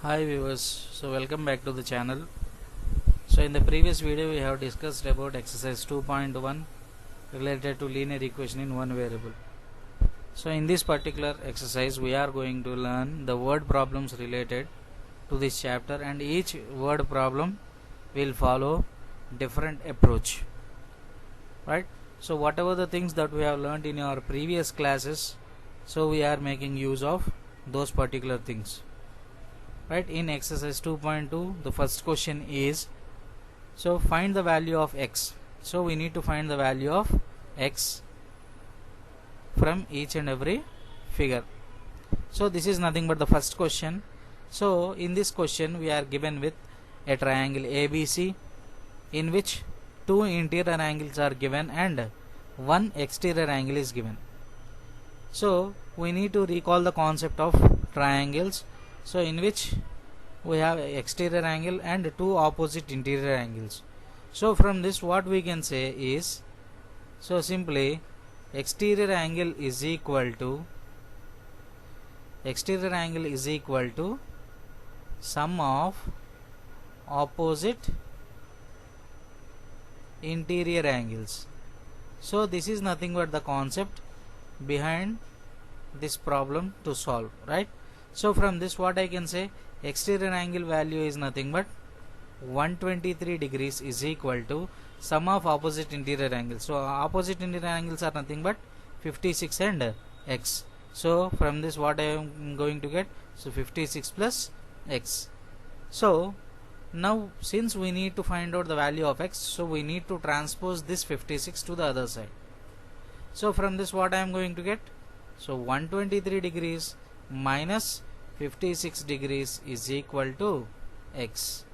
Hi viewers, so welcome back to the channel. So in the previous video we have discussed about exercise 2.1 related to linear equation in one variable. So in this particular exercise we are going to learn the word problems related to this chapter, and each word problem will follow different approach, right? So whatever the things that we have learned in our previous classes, so we are making use of those particular things. Right, in exercise 2.2 the first question is, so find the value of x. So we need to find the value of x from each and every figure. So this is nothing but the first question. So in this question we are given with a triangle ABC in which two interior angles are given and one exterior angle is given. So we need to recall the concept of triangles, so in which we have exterior angle and two opposite interior angles. So from this what we can say is, so simply exterior angle is equal to sum of opposite interior angles. So this is nothing but the concept behind this problem to solve, right? So from this what I can say, exterior angle value is nothing but 123 degrees is equal to sum of opposite interior angles. So opposite interior angles are nothing but 56 and x. So from this what I am going to get, so 56 plus x. So now since we need to find out the value of x, so we need to transpose this 56 to the other side. So from this what I am going to get, so 123 degrees minus 56 degrees is equal to x.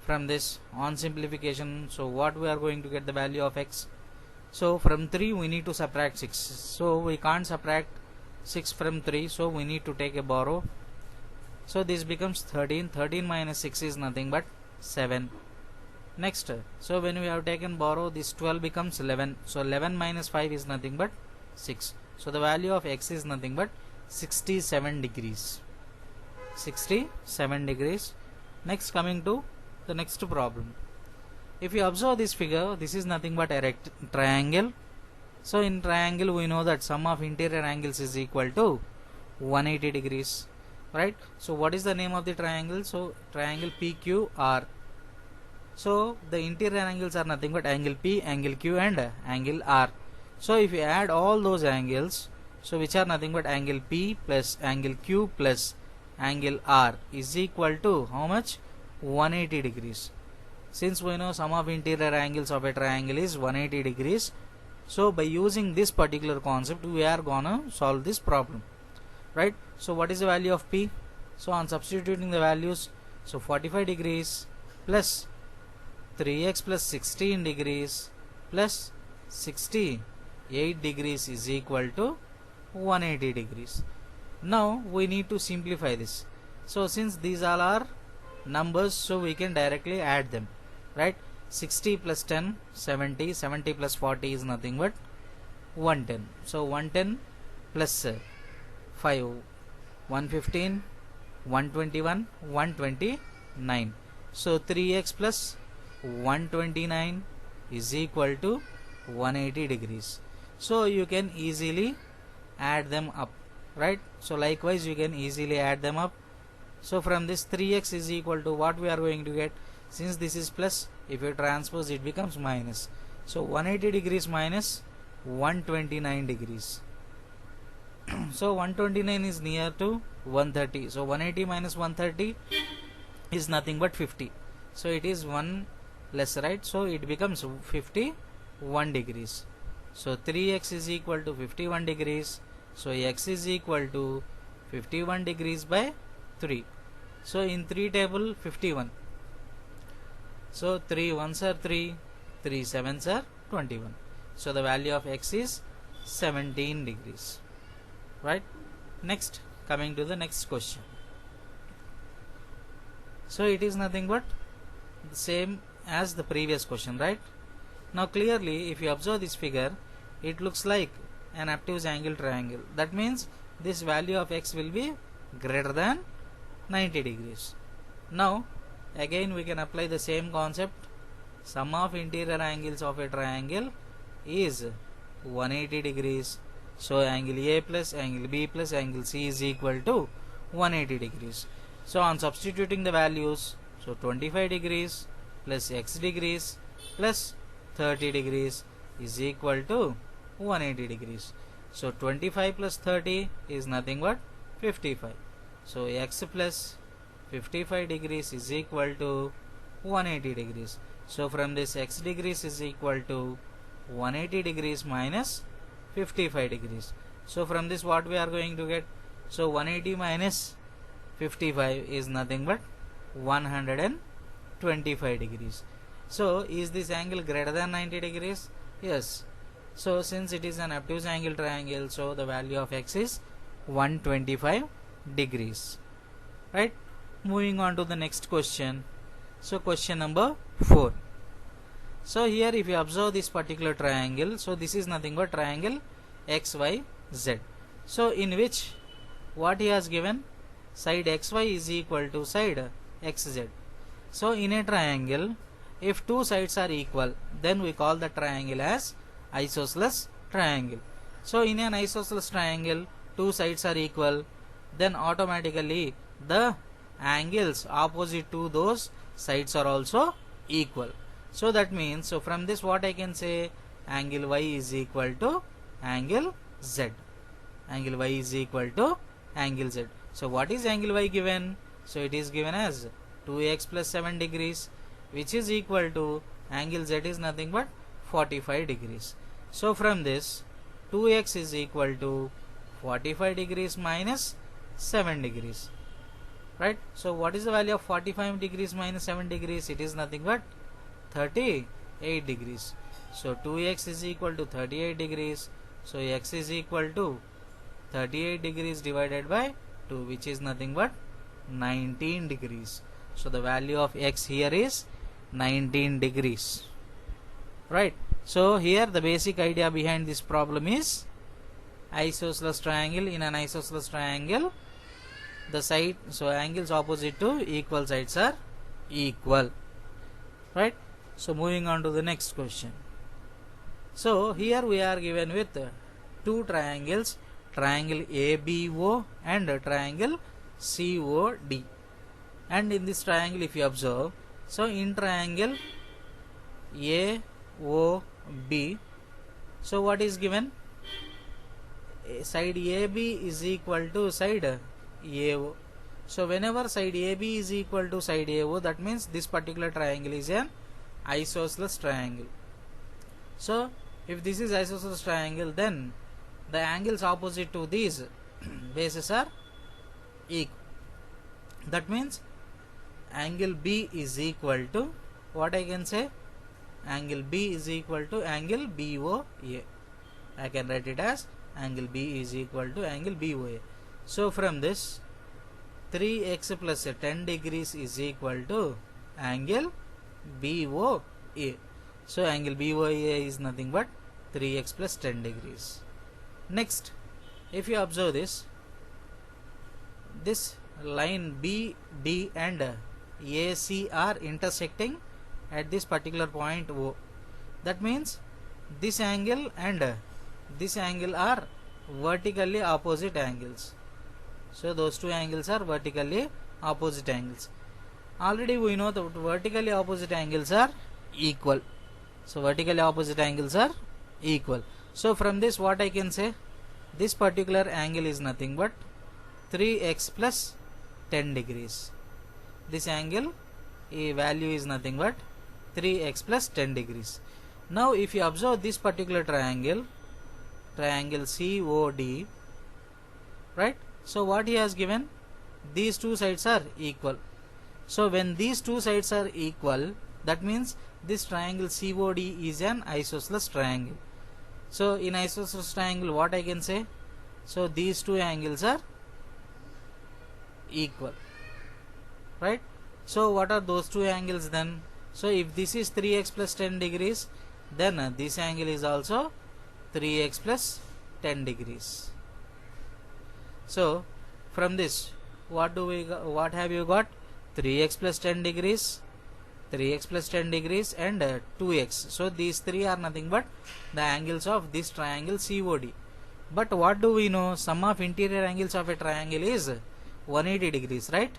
From this on simplification, so what we are going to get the value of x, so from 3 we need to subtract 6, so we can't subtract 6 from 3, so we need to take a borrow. So this becomes 13 minus 6 is nothing but 7. Next, so when we have taken borrow, this 12 becomes 11, so 11 minus 5 is nothing but 6. So the value of x is nothing but 67 degrees. Next, coming to the next problem. If you observe this figure, this is nothing but a triangle. So in triangle we know that sum of interior angles is equal to 180 degrees, right? So what is the name of the triangle? So triangle PQR. So the interior angles are nothing but angle P, angle Q and angle R. So if you add all those angles, so which are nothing but angle P plus angle Q plus angle R is equal to how much? 180 degrees. Since we know sum of interior angles of a triangle is 180 degrees, so by using this particular concept we are gonna solve this problem, right? So what is the value of P? So on substituting the values, so 45 degrees plus 3x plus 16 degrees plus 68 degrees is equal to 180 degrees. Now we need to simplify this. So since these all are numbers, so we can directly add them, right? 60 plus 10, 70, 70 plus 40 is nothing but 110. So 110 plus 5, 115, 121, 129. So 3x plus 129 is equal to 180 degrees. So you can easily add them up, right? So likewise you can easily add them up. So from this 3x is equal to what we are going to get, since this is plus, if you transpose it becomes minus. So 180 degrees minus 129 degrees. So 129 is near to 130. So 180 minus 130 is nothing but 50. So it is 1 less, right? So it becomes 51 degrees. So 3x is equal to 51 degrees. So x is equal to 51 degrees by 3. So in 3 table 51. So 3 1s are 3, 3 7s are 21. So the value of x is 17 degrees, right? Next, coming to the next question. So it is nothing but the same as the previous question, right? Now clearly if you observe this figure, it looks like an obtuse angle triangle. That means this value of x will be greater than 90 degrees. Now again we can apply the same concept. Sum of interior angles of a triangle is 180 degrees. So angle A plus angle B plus angle C is equal to 180 degrees. So on substituting the values, so 25 degrees plus x degrees plus 30 degrees is equal to 180 degrees. So 25 plus 30 is nothing but 55. So x plus 55 degrees is equal to 180 degrees. So from this x degrees is equal to 180 degrees minus 55 degrees. So from this what we are going to get? So 180 minus 55 is nothing but 125 degrees. So is this angle greater than 90 degrees? Yes. So since it is an obtuse angle triangle, so the value of x is 125 degrees. Right? Moving on to the next question. So question number 4. So here if you observe this particular triangle, so this is nothing but triangle XYZ. So in which what he has given, side XY is equal to side XZ. So in a triangle, if two sides are equal, then we call the triangle as isosceles triangle. So in an isosceles triangle, two sides are equal, then automatically the angles opposite to those sides are also equal. So that means, so from this what I can say, angle Y is equal to angle Z. Angle Y is equal to angle Z. So what is angle Y given? So it is given as 2x plus 7 degrees, which is equal to angle Z is nothing but 45 degrees. So from this 2x is equal to 45 degrees minus 7 degrees. Right? So what is the value of 45 degrees minus 7 degrees? It is nothing but 38 degrees. So 2x is equal to 38 degrees. So x is equal to 38 degrees divided by 2, which is nothing but 19 degrees. So the value of x here is 19 degrees. Right? So here the basic idea behind this problem is isosceles triangle. In an isosceles triangle, the side, so angles opposite to equal sides are equal. Right? So moving on to the next question. So here we are given with two triangles, triangle ABO and triangle COD. And in this triangle if you observe, so in triangle AOB, so what is given? Side AB is equal to side AO. So whenever side AB is equal to side AO, that means this particular triangle is an isosceles triangle. So if this is isosceles triangle, then the angles opposite to these bases are equal. That means angle B is equal to, what I can say, angle B is equal to angle BOA. I can write it as angle B is equal to angle BOA. So from this 3x plus 10 degrees is equal to angle BOA. So angle BOA is nothing but 3x plus 10 degrees. Next, if you observe this line BD and AC are intersecting at this particular point O. That means this angle and this angle are vertically opposite angles. So those two angles are vertically opposite angles. Already we know that vertically opposite angles are equal. So vertically opposite angles are equal. So from this what I can say, this particular angle is nothing but 3x plus 10 degrees. This angle value is nothing but 3x plus 10 degrees. Now if you observe this particular triangle, triangle COD, right? So what he has given, these two sides are equal. So when these two sides are equal, that means this triangle COD is an isosceles triangle. So in isosceles triangle what I can say, so these two angles are equal, right? So what are those two angles then? So if this is 3x plus 10 degrees, then this angle is also 3x plus 10 degrees. So from this what have you got? 3x plus 10 degrees, 3x plus 10 degrees and 2x. So these three are nothing but the angles of this triangle COD. But what do we know? Sum of interior angles of a triangle is 180 degrees, right?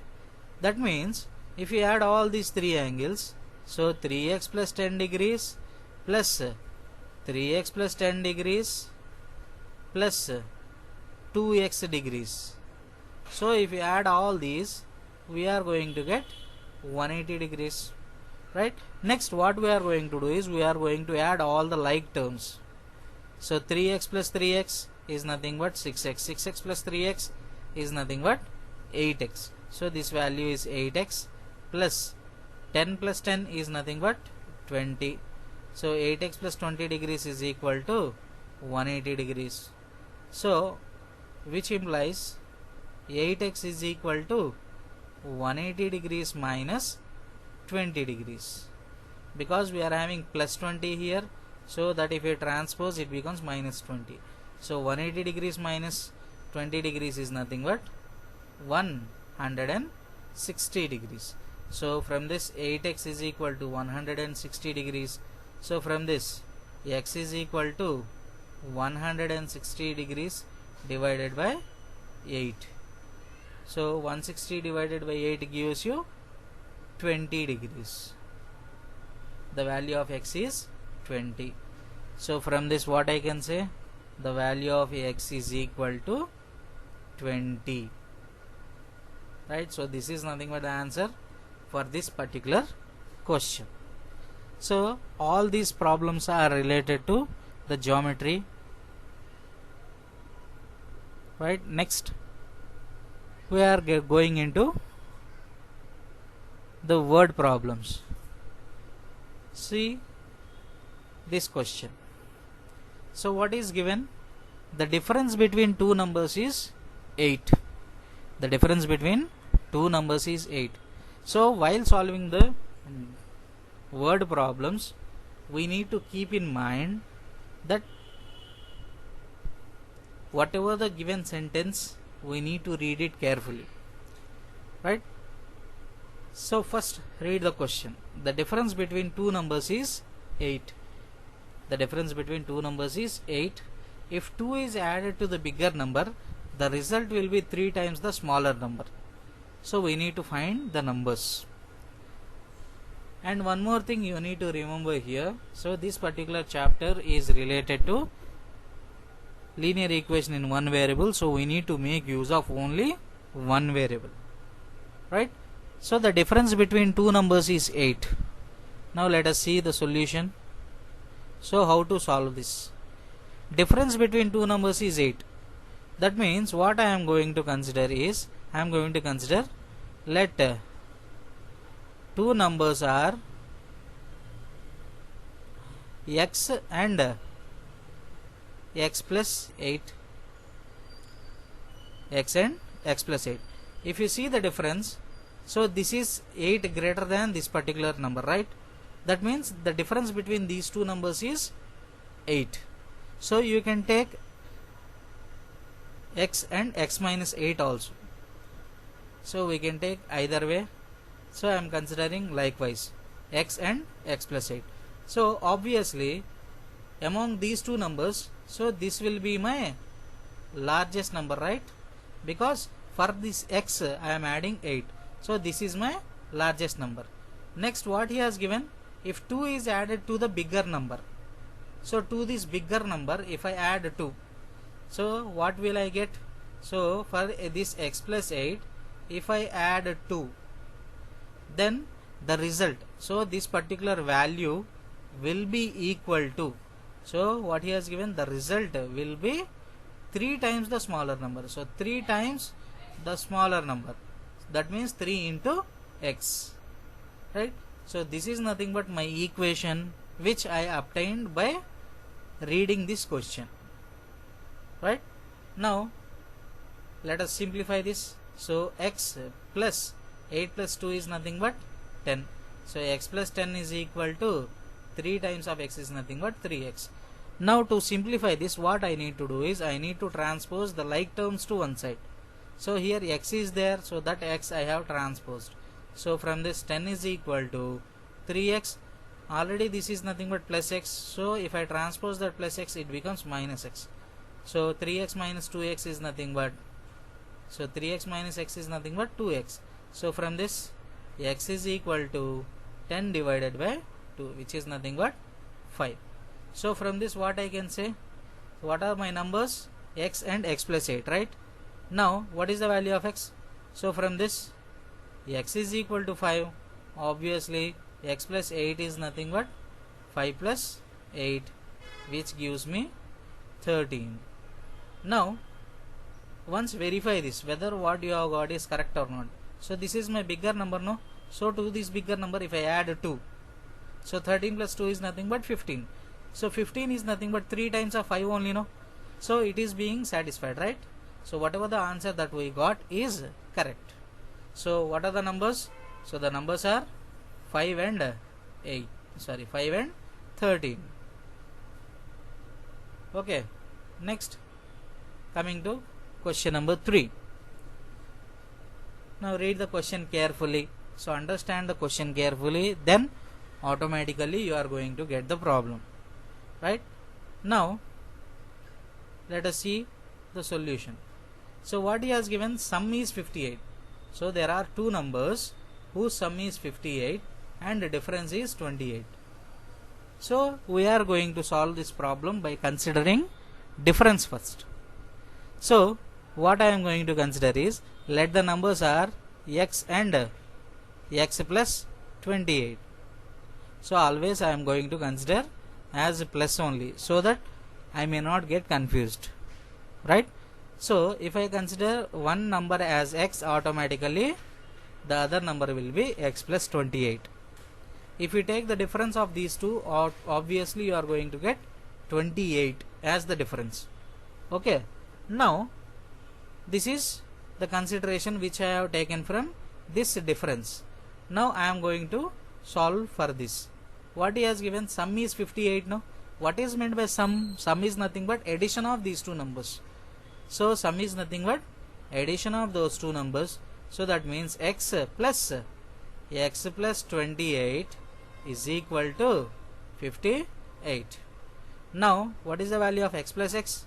That means if you add all these three angles, so 3x plus 10 degrees plus 3x plus 10 degrees plus 2x degrees. So if you add all these, we are going to get 180 degrees, right? Next, what we are going to do is we are going to add all the like terms. So 3x plus 3x is nothing but 6x, 6x plus 3x is nothing but 8x. So this value is 8x plus 10 plus 10 is nothing but 20. So 8x plus 20 degrees is equal to 180 degrees. So which implies 8x is equal to 180 degrees minus 20 degrees, because we are having plus 20 here, so that if you transpose it becomes minus 20. So 180 degrees minus 20 degrees is nothing but 160 degrees. So from this 8x is equal to 160 degrees. So from this x is equal to 160 degrees divided by 8. So 160 divided by 8 gives you 20 degrees. The value of x is 20. So from this what I can say? The value of x is equal to 20. Right? So this is nothing but the answer for this particular question. So all these problems are related to the geometry. Right? Next, we are going into the word problems. See this question. So what is given? The difference between two numbers is 8. The difference between two numbers is 8. So while solving the word problems, we need to keep in mind that whatever the given sentence, we need to read it carefully, right? So first read the question. The difference between two numbers is 8. The difference between two numbers is 8. If 2 is added to the bigger number, the result will be 3 times the smaller number. So we need to find the numbers. And one more thing you need to remember here. So this particular chapter is related to linear equation in one variable. So we need to make use of only one variable, right? So the difference between two numbers is 8. Now let us see the solution. So how to solve this? Difference between two numbers is 8. That means what I am going to consider is, I am going to consider, let two numbers are x and x plus 8. X and x plus 8. If you see the difference, so this is 8 greater than this particular number, right? That means the difference between these two numbers is 8. So you can take x and x minus 8 also. So we can take either way. So I am considering likewise x and x plus 8. So obviously among these two numbers, so this will be my largest number, right? Because for this x I am adding 8. So this is my largest number. Next, what he has given, if 2 is added to the bigger number, so to this bigger number if I add 2, so what will I get? So for this x plus 8, if I add 2, then the result, so this particular value will be equal to, so what he has given, the result will be 3 times the smaller number. So 3 times the smaller number, that means 3 into x, right? So this is nothing but my equation which I obtained by reading this question, right? Now let us simplify this. So x plus 8 plus 2 is nothing but 10. So x plus 10 is equal to 3 times of x is nothing but 3x. Now to simplify this, what I need to do is I need to transpose the like terms to one side. So here x is there, so that x I have transposed. So from this 10 is equal to 3x. Already this is nothing but plus x, so if I transpose that plus x, it becomes minus x. So 3x minus 2x is nothing but, so 3x minus x is nothing but 2x. So from this x is equal to 10 divided by 2, which is nothing but 5. So from this what I can say, what are my numbers? X and x plus 8, right? Now what is the value of x? So from this x is equal to 5, obviously x plus 8 is nothing but 5 plus 8, which gives me 13. Now once verify this whether what you have got is correct or not. So this is my bigger number, no? So to this bigger number if I add 2, so 13 plus 2 is nothing but 15. So 15 is nothing but 3 times of 5 only, no? So it is being satisfied, right? So whatever the answer that we got is correct. So what are the numbers? So the numbers are 5 and 8, sorry 5 and 13. Okay, next coming to question number 3. Now read the question carefully. So understand the question carefully, then automatically you are going to get the problem, right? Now let us see the solution. So what he has given, sum is 58. So there are two numbers whose sum is 58 and the difference is 28. So we are going to solve this problem by considering difference first. So what I am going to consider is, let the numbers are x and x plus 28. So always I am going to consider as plus only, so that I may not get confused, right? So if I consider one number as x, automatically the other number will be x plus 28. If you take the difference of these two, obviously you are going to get 28 as the difference. Okay, now this is the consideration which I have taken from this difference. Now I am going to solve for this. What he has given, sum is 58. No, what is meant by sum? Sum is nothing but addition of these two numbers. So sum is nothing but addition of those two numbers. So that means x plus 28 is equal to 58. Now what is the value of x plus x?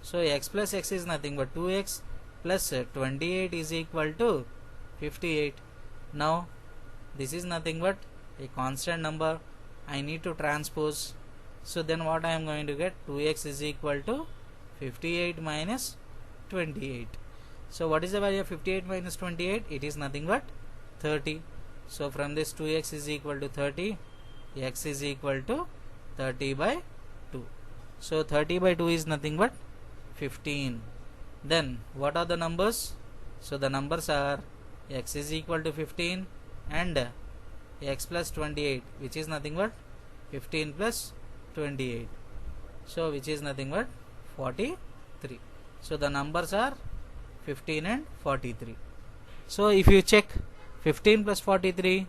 So x plus x is nothing but 2x plus 28 is equal to 58. Now this is nothing but a constant number. I need to transpose. So then what I am going to get, 2x is equal to 58 minus 28. So what is the value of 58 minus 28? It is nothing but 30. So from this 2x is equal to 30, x is equal to 30 by 2. So 30 by 2 is nothing but 15. Then what are the numbers? So the numbers are x is equal to 15 and x plus 28, which is nothing but 15 plus 28. So which is nothing but 43. So the numbers are 15 and 43. So if you check, 15 plus 43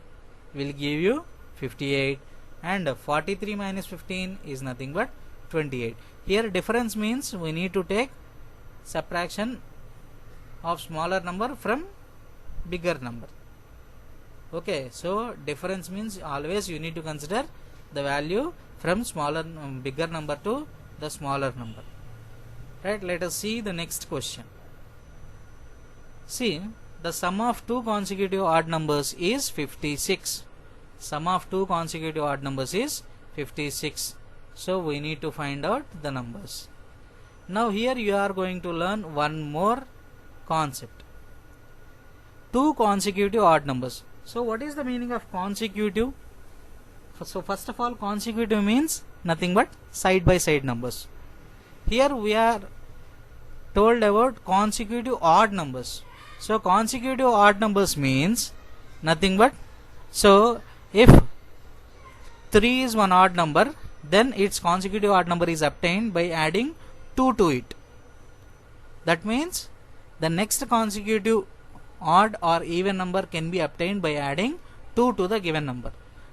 will give you 58 and 43 minus 15 is nothing but 28. Here difference means we need to take subtraction of smaller number from bigger number. Okay, so difference means always you need to consider the value from bigger number to the smaller number, right? Let us see the next question. See, the sum of two consecutive odd numbers is 56. Sum of two consecutive odd numbers is 56. So we need to find out the numbers. Now here you are going to learn one more concept. Two consecutive odd numbers. So what is the meaning of consecutive? So first of all, consecutive means nothing but side by side numbers. Here we are told about consecutive odd numbers. So consecutive odd numbers means nothing but, so if 3 is one odd number, then its consecutive odd number is obtained by adding 2 to it. That means the next consecutive odd or even number can be obtained by adding 2 to the given number.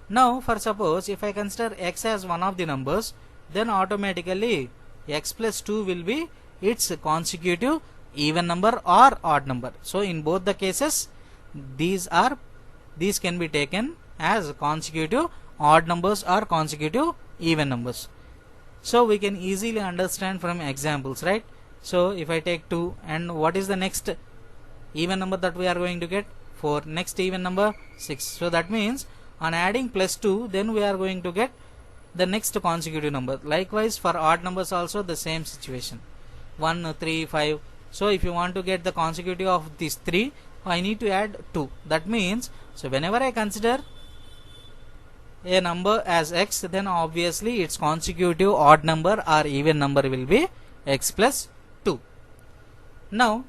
Now for suppose if I consider x as one of the numbers, then automatically x plus 2 will be its consecutive even number or odd number. So in both the cases, these can be taken as consecutive odd numbers or consecutive even numbers. So we can easily understand from examples, right? So if I take 2, and what is the next even number that we are going to get? 4. Next even number 6. So that means on adding plus 2, then we are going to get the next consecutive number. Likewise for odd numbers also the same situation, 1, 3, 5. So if you want to get the consecutive of these 3, I need to add 2. That means, so whenever I consider a number as x, then obviously its consecutive odd number or even number will be x plus 2. Now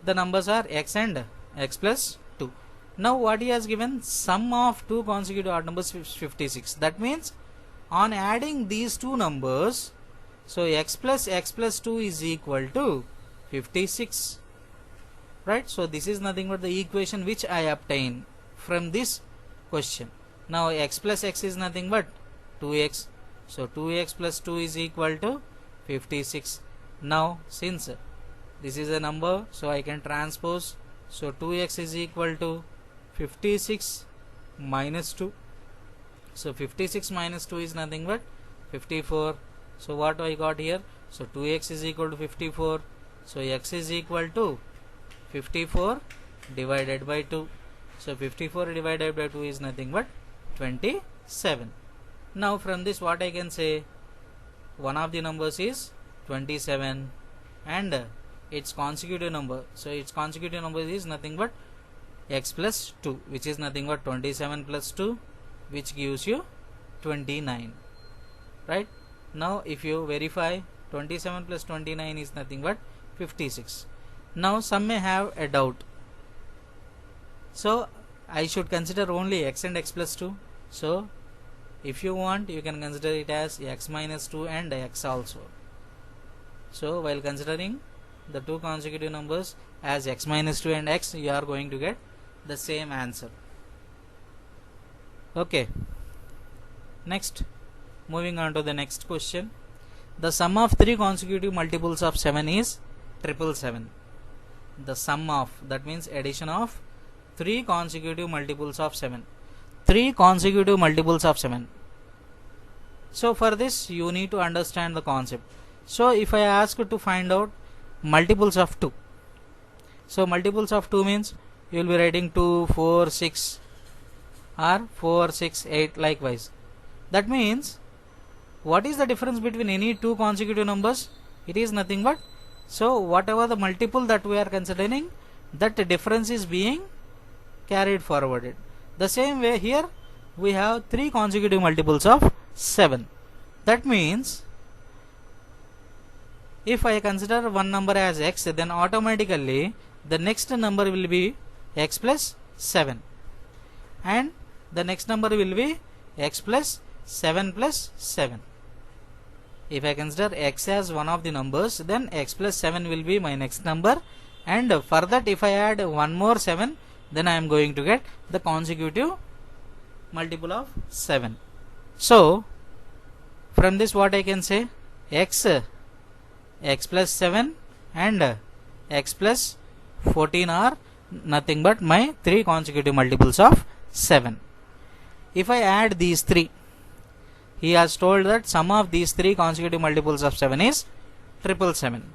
the numbers are x and x plus 2. Now what he has given, sum of two consecutive odd numbers is 56. That means on adding these two numbers, so x plus 2 is equal to 56, right? So this is nothing but the equation which I obtained from this question. Now x plus x is nothing but 2x. So 2x plus 2 is equal to 56. Now since this is a number, so I can transpose. So 2x is equal to 56 minus 2. So 56 minus 2 is nothing but 54. So what I got here? So 2x is equal to 54. So x is equal to 54 divided by 2. So 54 divided by 2 is nothing but 27. Now from this what I can say, one of the numbers is 27 and its consecutive number, so its consecutive number is nothing but x plus 2, which is nothing but 27 plus 2, which gives you 29, right? Now if you verify, 27 plus 29 is nothing but 56. Now some may have a doubt, so I should consider only x and x plus 2. So if you want, you can consider it as x minus 2 and x also. So while considering the two consecutive numbers as x minus 2 and x, you are going to get the same answer. Okay, next, moving on to the next question. The sum of three consecutive multiples of 7 is 777. The sum of, that means addition of three consecutive multiples of 7. Three consecutive multiples of 7. So for this you need to understand the concept. So if I ask you to find out multiples of 2, so multiples of 2 means you will be writing 2, 4, 6 or 4, 6, 8 likewise. That means what is the difference between any two consecutive numbers? It is nothing but, so whatever the multiple that we are considering, that difference is being carried forwarded. The same way here we have three consecutive multiples of 7. That means if I consider one number as x, then automatically the next number will be x plus 7 and the next number will be x plus 7 plus 7. If I consider x as one of the numbers, then x plus 7 will be my next number, and for that if I add one more 7, then I am going to get the consecutive multiple of 7. So from this what I can say, x plus 7 and x plus 14 are nothing but my three consecutive multiples of 7. If I add these three, he has told that sum of these three consecutive multiples of 7 is 777.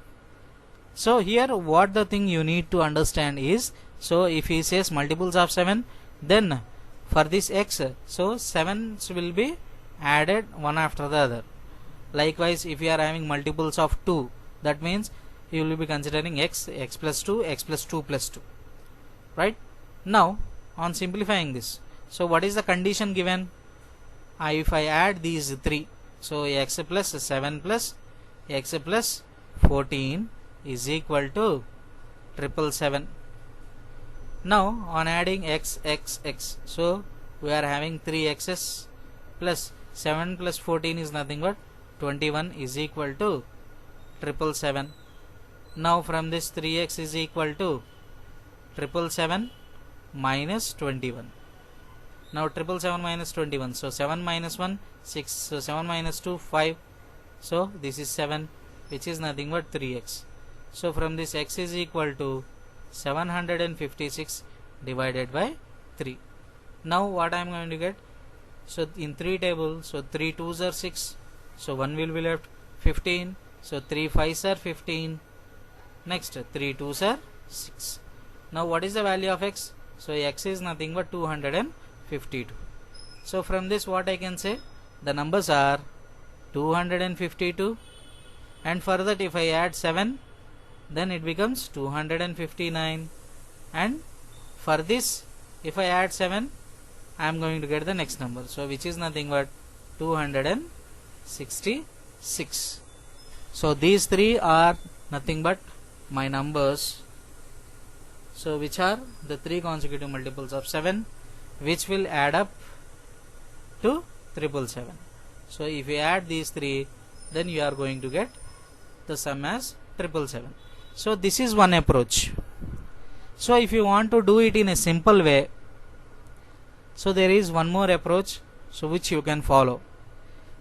So here what the thing you need to understand is, so if he says multiples of 7, then for this x, so 7s will be added one after the other. Likewise if you are having multiples of 2, that means you will be considering x plus 2, x plus 2 plus 2, right? Now on simplifying this, so what is the condition given? If I add these three, so x plus 7 plus x plus 14 is equal to 777. Now on adding x, so we are having 3 x's plus 7 plus 14 is nothing but 21 is equal to 777. Now from this 3x is equal to 777 minus 21. Now 777 minus 21, so 7 minus 1 6, so 7 minus 2 5, so this is 7, which is nothing but 3x. So from this x is equal to 756 divided by 3. Now what I am going to get? So in 3 table, so 3 2s are 6, so 1 will be left, 15, so 3 5s are 15, next 3 2s are 6. Now what is the value of x? So x is nothing but 252. So from this what I can say? The numbers are 252, and for that if I add 7, then it becomes 259, and for this if I add 7, I am going to get the next number, so which is nothing but 266. So these three are nothing but my numbers, so which are the 3 consecutive multiples of 7, which will add up to 777. So if you add these 3, then you are going to get the sum as 777. So this is one approach. So if you want to do it in a simple way, so there is one more approach, so which you can follow,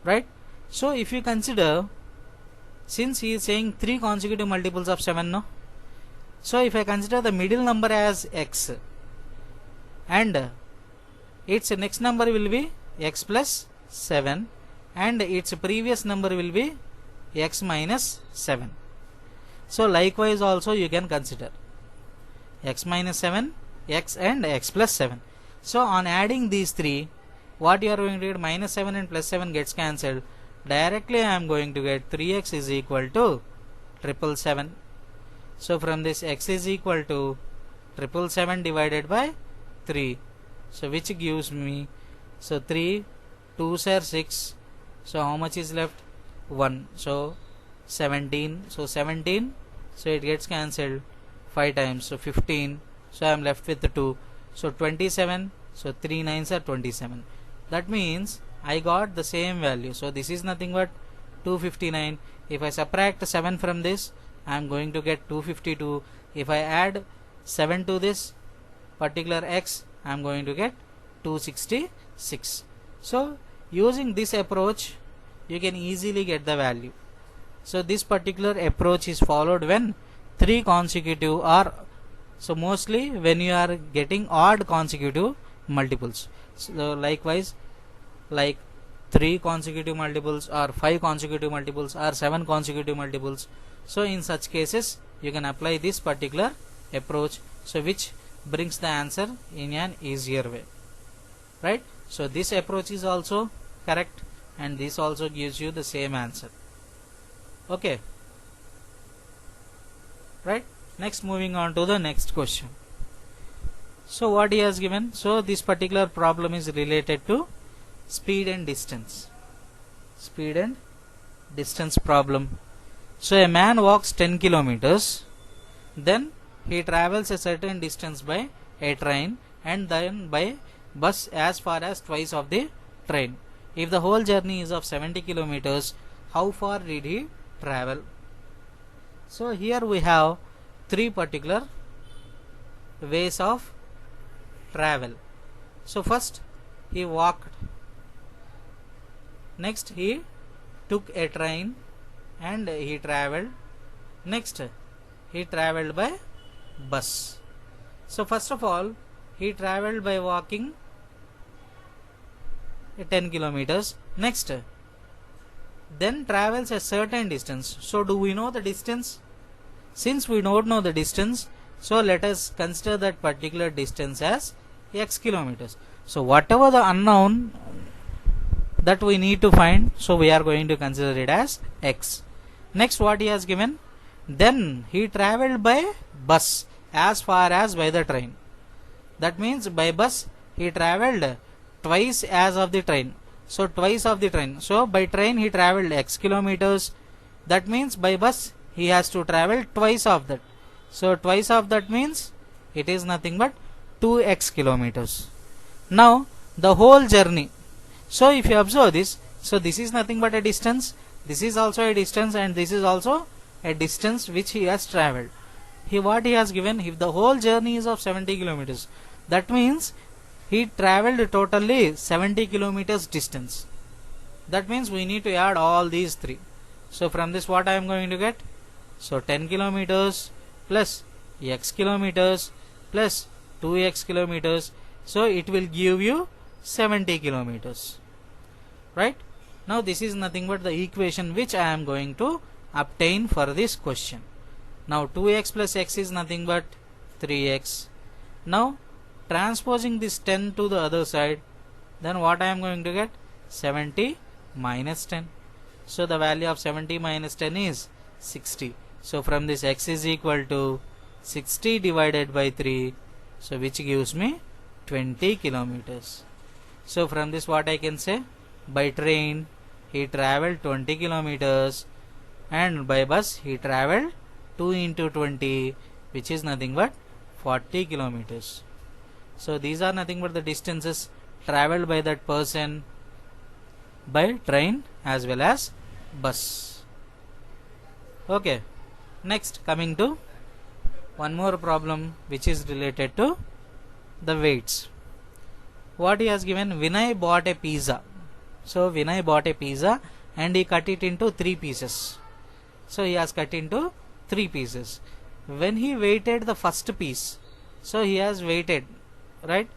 right? So if you consider, since he is saying 3 consecutive multiples of 7, no? So if I consider the middle number as x, and its next number will be x plus 7, and its previous number will be x minus 7. So likewise also you can consider x minus 7, x and x plus 7. So on adding these 3, what you are going to get? Minus 7 and plus 7 gets cancelled. Directly I am going to get 3x is equal to 777. So from this x is equal to 777 divided by 3. So which gives me, so 3 2s are 6. So how much is left? 1. So 17. So 17. So it gets cancelled 5 times. So 15. So I am left with 2. So 27. So 3 9s are 27. That means I got the same value. So this is nothing but 259. If I subtract 7 from this, I am going to get 252. If I add 7 to this particular x, I am going to get 266. So using this approach, you can easily get the value. So this particular approach is followed when 3 consecutive are, so mostly when you are getting odd consecutive multiples. So likewise, like 3 consecutive multiples or 5 consecutive multiples or 7 consecutive multiples. So in such cases you can apply this particular approach, so which brings the answer in an easier way, right? So this approach is also correct, and this also gives you the same answer. Okay, right? Next, moving on to the next question. So what he has given, so this particular problem is related to speed and distance. Speed and distance problem. So a man walks 10 kilometers, then he travels a certain distance by a train and then by bus as far as twice of the train. If the whole journey is of 70 kilometers, how far did he travel? So here we have 3 particular ways of travel. So first he walked, next he took a train and he traveled, next he traveled by bus. So first of all, he traveled by walking 10 kilometers, next then travels a certain distance. So do we know the distance? Since we don't know the distance, so let us consider that particular distance as x kilometers. So whatever the unknown that we need to find, so we are going to consider it as x. Next, what he has given, then he traveled by bus as far as by the train. That means by bus he traveled twice as of the train. So twice of the train. So by train he traveled x kilometers. That means by bus he has to travel twice of that. So twice of that means it is nothing but 2x kilometers. Now the whole journey. So if you observe this, so this is nothing but a distance, this is also a distance, and this is also a distance which he has traveled. What he has given, if the whole journey is of 70 kilometers, that means he traveled totally 70 kilometers distance. That means we need to add all these 3. So from this what I am going to get? So 10 kilometers plus x kilometers plus 2x kilometers. So it will give you 70 kilometers. Right? Now this is nothing but the equation which I am going to obtain for this question. Now 2x plus x is nothing but 3x. Now transposing this 10 to the other side, then what I am going to get? 70 minus 10. So the value of 70 minus 10 is 60. So from this x is equal to 60 divided by 3, so which gives me 20 kilometers. So from this what I can say? By train he traveled 20 kilometers and by bus he traveled 2 into 20, which is nothing but 40 kilometers. So these are nothing but the distances traveled by that person by train as well as bus. Okay, next coming to one more problem which is related to the weights. What he has given, Vinay bought a pizza. So Vinay bought a pizza and he cut it into 3 pieces. So he has cut into 3 pieces. When he weighted the first piece, so he has weighted, right?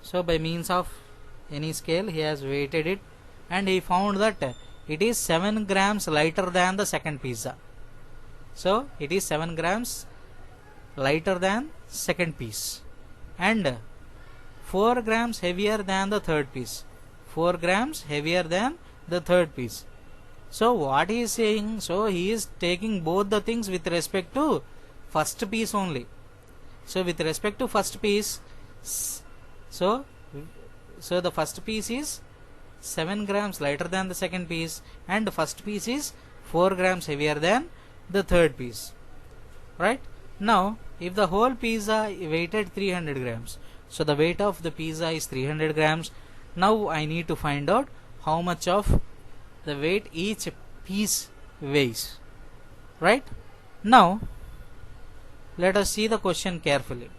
So by means of any scale he has weighted it and he found that it is 7 grams lighter than the second pizza. So it is 7 grams lighter than second piece and 4 grams heavier than the third piece. 4 grams heavier than the third piece. So what he is saying, so he is taking both the things with respect to first piece only. So with respect to first piece, so the first piece is 7 grams lighter than the second piece and the first piece is 4 grams heavier than the third piece. Right? Now if the whole pizza weighted 300 grams, so the weight of the pizza is 300 grams. Now I need to find out how much of the weight each piece weighs. Right? Now let us see the question carefully.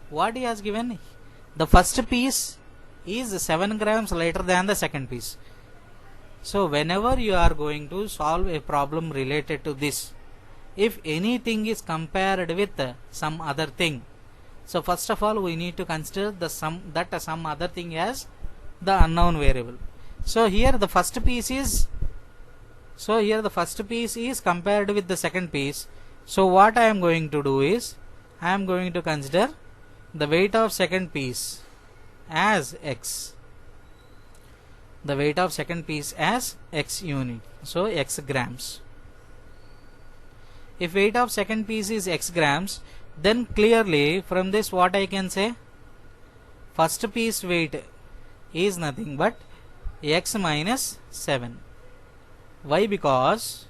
What he has given, the first piece is 7 grams lighter than the second piece. So whenever you are going to solve a problem related to this, if anything is compared with some other thing, so first of all we need to consider the some other thing as the unknown variable. So here the first piece is compared with the second piece. So what I am going to do is I am going to consider the weight of second piece as x. The weight of second piece as x unit. So x grams. If weight of second piece is x grams, then clearly from this what I can say, first piece weight is nothing but x minus 7. Why? Because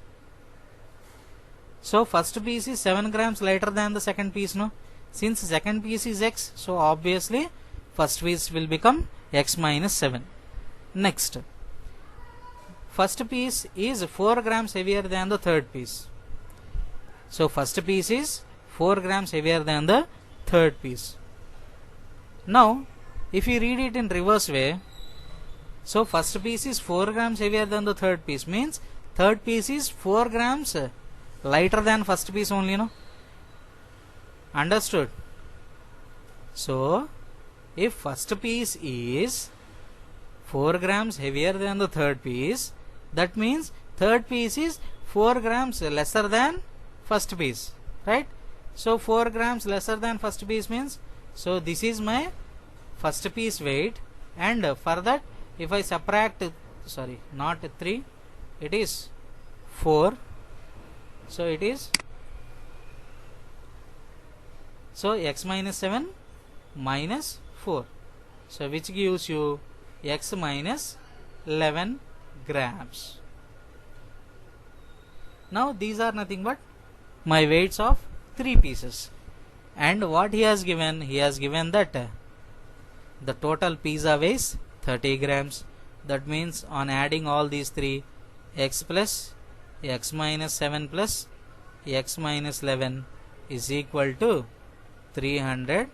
so first piece is 7 grams lighter than the second piece, no? Since second piece is x, so obviously first piece will become x minus 7. Next, first piece is 4 grams heavier than the third piece. So first piece is 4 grams heavier than the third piece. Now if you read it in reverse way, so first piece is 4 grams heavier than the third piece, means third piece is 4 grams lighter than first piece only, no? Understood? So if first piece is 4 grams heavier than the third piece, that means third piece is 4 grams lesser than first piece, right? So 4 grams lesser than first piece means, so this is my first piece weight, and for that if I subtract, sorry, not 3, it is 4, so it is, so x minus 7 minus 4, so which gives you x minus 11 grams. Now these are nothing but my weights of 3 pieces, and what he has given, he has given that the total pizza weighs 30 grams. That means on adding all these 3, x plus x minus 7 plus x minus 11 is equal to 300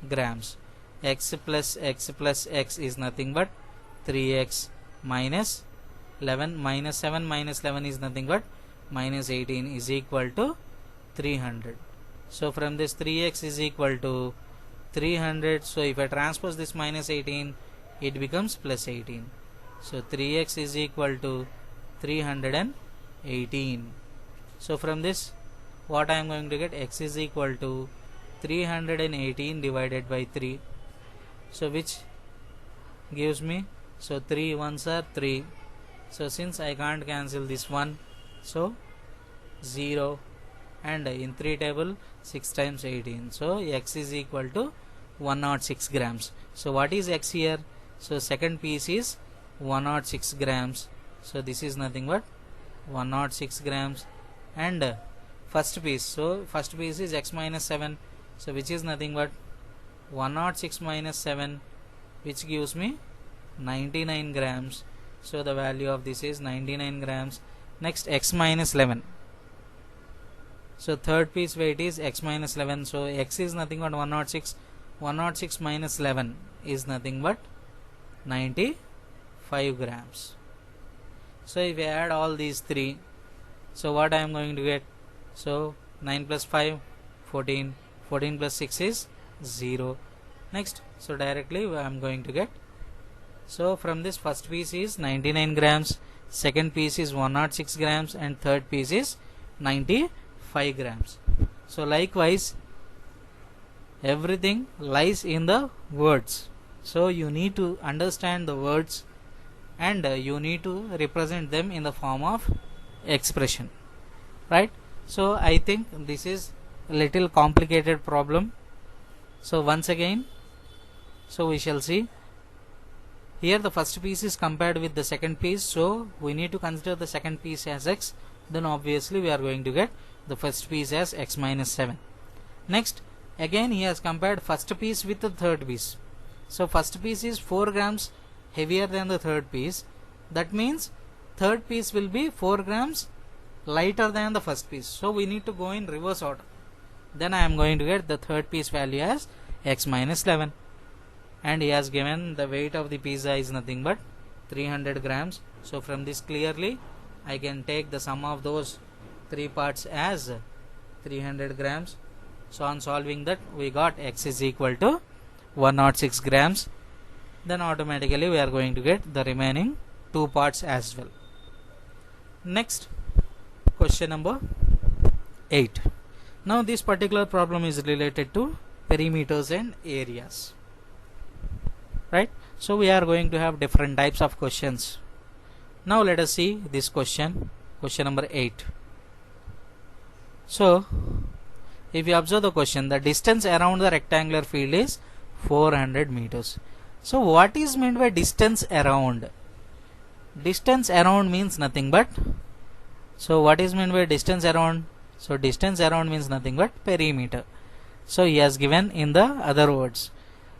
grams. X plus x is nothing but 3x minus 11 minus 7 minus 11 is nothing but minus 18 is equal to 300. So from this 3x is equal to 300. So if I transpose this minus 18, it becomes plus 18. So 3x is equal to 318. So from this, what I am going to get? X is equal to 318 divided by 3. So which gives me, so 3 ones are 3. So since I can't cancel this one, so 0, and in 3 table 6 times 18. So x is equal to 106 grams. So what is x here? So second piece is 106 grams. So this is nothing but 106 grams. And first piece, so first piece is x minus 7. So which is nothing but 106 minus 7, which gives me 99 grams. So the value of this is 99 grams. Next, x minus 11. So third piece weight is x minus 11. So x is nothing but 106. 106 minus 11 is nothing but 95 grams. So if I add all these three, so what I am going to get? So 9 plus 5, 14. 14 plus 6 is 0. Next, so directly I am going to get, so from this first piece is 99 grams, second piece is 106 grams, and third piece is 95 grams. So likewise, everything lies in the words. So you need to understand the words, and you need to represent them in the form of expression, right? So I think this is a little complicated problem. So once again, so we shall see. Here the first piece is compared with the second piece, so we need to consider the second piece as x. Then obviously we are going to get the first piece as x minus 7. Next, again he has compared first piece with the third piece. So first piece is 4 grams heavier than the third piece. That means third piece will be 4 grams lighter than the first piece. So we need to go in reverse order. Then I am going to get the third piece value as x minus 11. And he has given the weight of the pizza is nothing but 300 grams. So from this clearly I can take the sum of those three parts as 300 grams. So on solving that, we got x is equal to 106 grams. Then automatically we are going to get the remaining two parts as well. Next, question number 8. Now this particular problem is related to perimeters and areas, right? So we are going to have different types of questions. Now let us see this question number 8. So if you observe the question, the distance around the rectangular field is 400 meters. So what is meant by distance around? Distance around means nothing but, so what is meant by distance around? So distance around means nothing but perimeter. So he has given in the other words.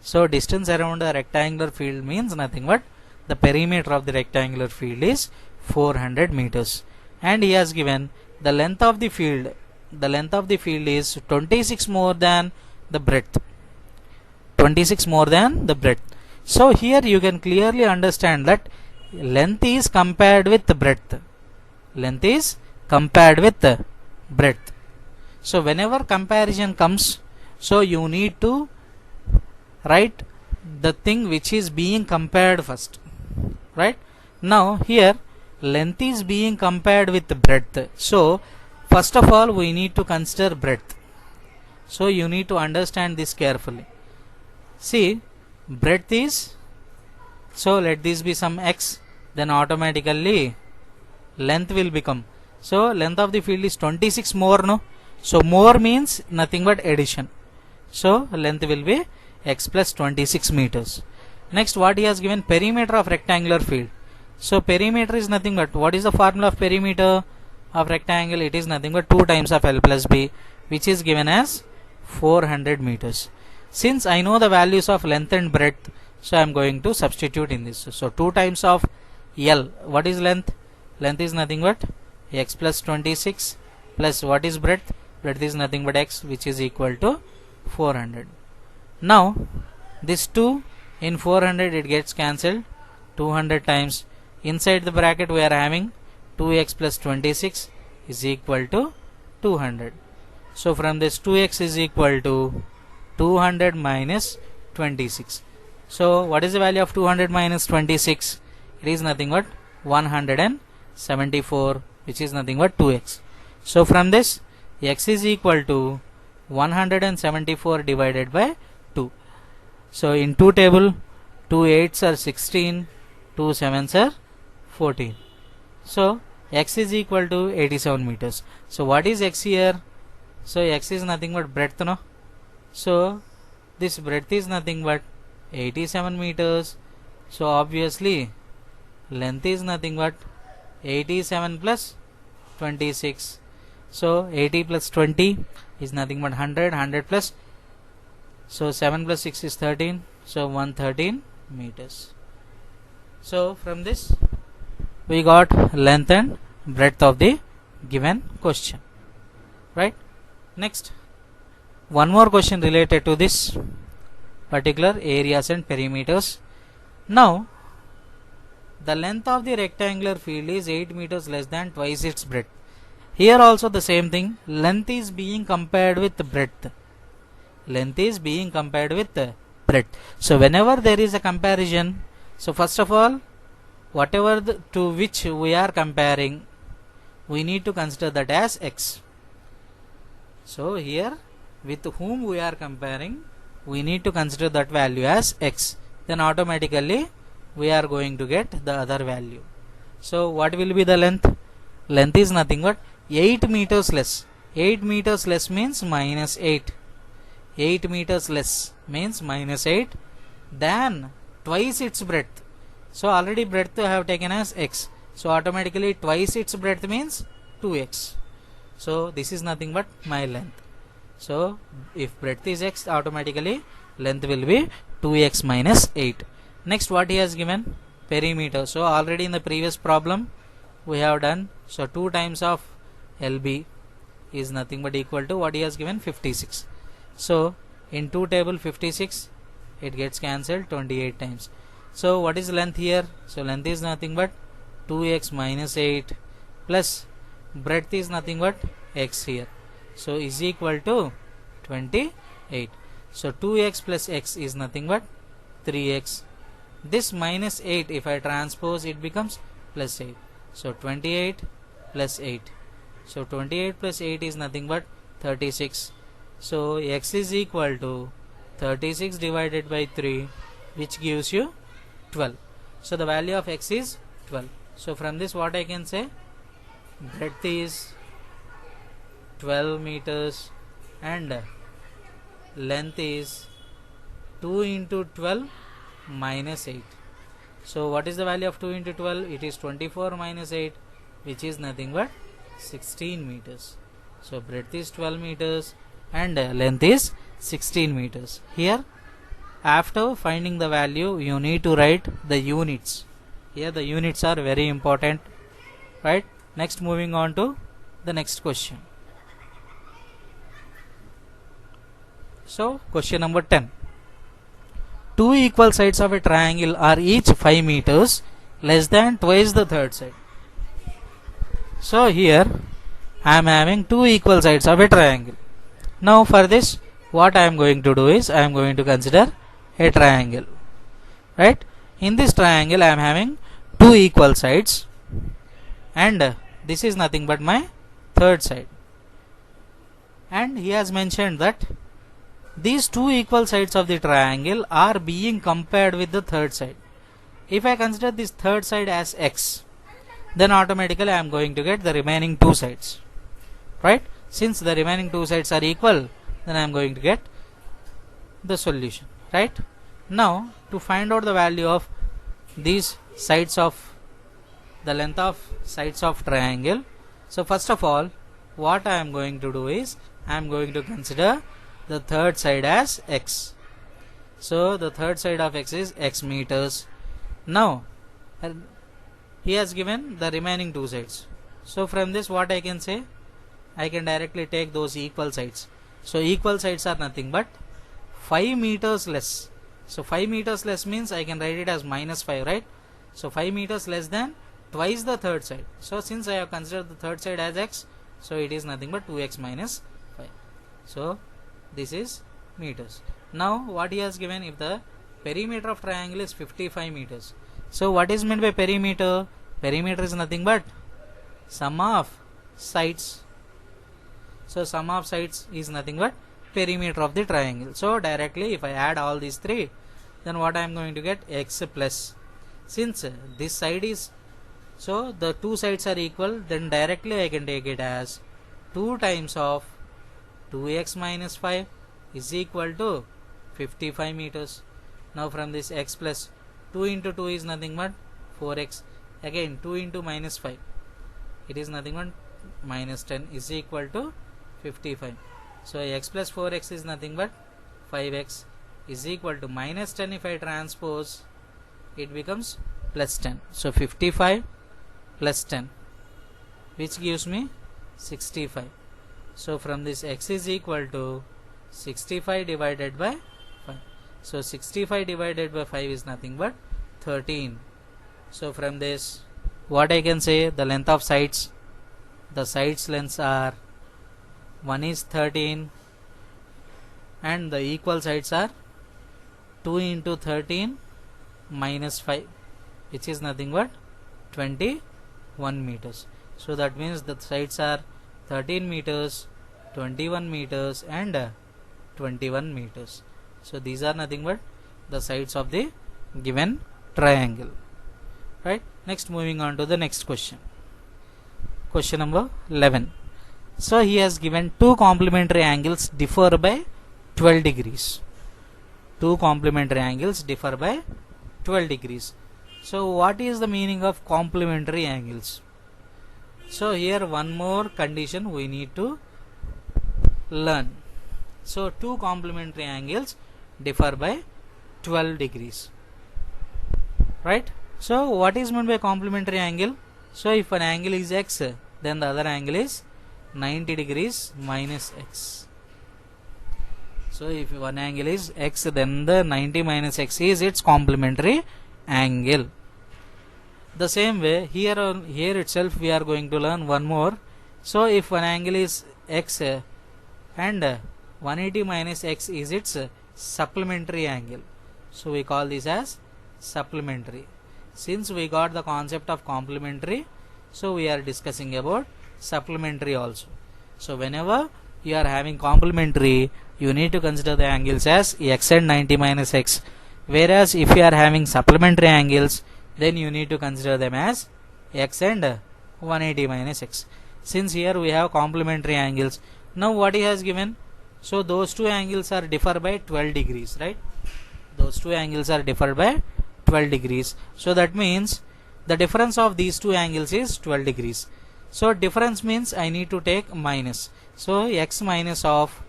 So distance around the rectangular field means nothing but the perimeter of the rectangular field is 400 meters. And he has given the length of the field. The length of the field is 26 more than the breadth. 26 more than the breadth. So here you can clearly understand that length is compared with the breadth. Length is compared with the breadth. So whenever comparison comes, so you need to write the thing which is being compared first, right? Now here length is being compared with the breadth. So first of all we need to consider breadth. So you need to understand this carefully. See, breadth is, so let this be some x, then automatically length will become, so length of the field is 26 more, no? So more means nothing but addition. So length will be x plus 26 meters. Next, what he has given, perimeter of rectangular field. So perimeter is nothing but, what is the formula of perimeter of rectangle? It is nothing but 2 times of L plus B, which is given as 400 meters. Since I know the values of length and breadth, so I am going to substitute in this. So 2 times of L, what is length? Length is nothing but x plus 26 plus what is breadth? Breadth is nothing but x, which is equal to 400. Now this 2 in 400 it gets cancelled. 200 times inside the bracket we are having 2x plus 26. is equal to 200. So from this 2x is equal to 200 minus 26. So what is the value of 200 minus 26? It is nothing but 174, which is nothing but 2x. So from this x is equal to 174 divided by 2. So in 2 table, 2 8s are 16, 2 7s are 14. So x is equal to 87 meters. So what is x here? So x is nothing but breadth, no? So this breadth is nothing but 87 meters. So obviously length is nothing but 87 plus 26. So 80 plus 20 is nothing but 100. 100 plus, so 7 plus 6 is 13. So 113 meters. So from this we got length and breadth of the given question, right? Next, one more question related to this particular areas and perimeters. Now the length of the rectangular field is 8 meters less than twice its breadth. Here also the same thing, length is being compared with breadth. Length is being compared with breadth. So whenever there is a comparison, so first of all, whatever to which we are comparing, we need to consider that as x. So here with whom we are comparing, we need to consider that value as x. Then automatically we are going to get the other value. So what will be the length? Length is nothing but 8 meters less. 8 meters less means minus 8. 8 meters less means minus 8 than twice its breadth. So already breadth I have taken as x. So automatically twice its breadth means 2x. So this is nothing but my length. So if breadth is x, automatically length will be 2x minus 8. Next, what he has given? Perimeter. So already in the previous problem we have done. So 2 times of LB is nothing but equal to what he has given, 56. So in 2 table 56, it gets cancelled 28 times. So what is length here? So length is nothing but 2x minus 8 plus breadth is nothing but x here. So is equal to 28. So 2x plus x is nothing but 3x. This minus 8, if I transpose, it becomes plus 8. So 28 plus 8. So 28 plus 8 is nothing but 36. So x is equal to 36 divided by 3, which gives you 12. So the value of x is 12. So from this what I can say? Breadth is 12 meters and length is 2 into 12 minus 8. So what is the value of 2 into 12? It is 24 minus 8, which is nothing but 16 meters. So breadth is 12 meters and length is 16 meters. Here after finding the value, you need to write the units. Here the units are very important, right? Next, moving on to the next question. So question number 10. 2 equal sides of a triangle are each 5 meters less than twice the third side. So here I am having 2 equal sides of a triangle. Now for this, what I am going to do is I am going to consider a triangle, right? In this triangle I am having 2 equal sides and this is nothing but my third side, and he has mentioned that these 2 equal sides of the triangle are being compared with the third side. If I consider this third side as x, then automatically I am going to get the remaining 2 sides, right? Since the remaining 2 sides are equal, then I am going to get the solution, right? Now to find out the value of these sides of the length of sides of triangle, so first of all what I am going to do is I am going to consider the third side as x. So the third side of x is x meters. Now he has given the remaining 2 sides. So from this what I can say, I can directly take those equal sides. So equal sides are nothing but 5 meters less. So 5 meters less means I can write it as minus 5, right? So 5 meters less than twice the third side. So since I have considered the third side as x, So it is nothing but 2x minus 5. So this is meters. Now what he has given, if the perimeter of triangle is 55 meters. So what is meant by perimeter? Perimeter is nothing but sum of sides. So sum of sides is nothing but perimeter of the triangle. So directly if I add all these three, then what I am going to get? X plus, since this side is, so the two sides are equal, then directly I can take it as 2 times of 2x minus 5 is equal to 55 meters. Now from this x plus 2 into 2 is nothing but 4x, again 2 into minus 5, it is nothing but minus 10 is equal to 55. So x plus 4x is nothing but 5x is equal to minus 10. If I transpose, it becomes plus 10. So 55 plus 10, which gives me 65. So from this x is equal to 65 divided by 5. So 65 divided by 5 is nothing but 13. So from this, what I can say, the length of sides, the sides lengths are, one is 13 and the equal sides are 2 into 13 minus 5, which is nothing but 21 meters. So that means the sides are 13 meters, 21 meters and 21 meters. So these are nothing but the sides of the given triangle. Right. Next, moving on to the next question. Question number 11. So he has given two complementary angles differ by 12 degrees. Two complementary angles differ by 12 degrees. So what is the meaning of complementary angles? So here one more condition we need to learn. So two complementary angles differ by 12 degrees. Right. So what is meant by complementary angle? So if an angle is x, then the other angle is 90 degrees minus x. So if one angle is x, then the 90 minus x is its complementary angle. The same way here itself we are going to learn one more. So if one angle is x and 180 minus x is its supplementary angle, so we call this as supplementary. Since we got the concept of complementary, so we are discussing about supplementary also. So whenever you are having complementary, you need to consider the angles as x and 90 minus x, whereas if you are having supplementary angles, then you need to consider them as x and 180 minus x. Since here we have complementary angles, now what he has given, so those two angles are differ by 12 degrees, right? Those two angles are differ by 12 degrees. So that means the difference of these two angles is 12 degrees. So difference means I need to take minus. So x minus of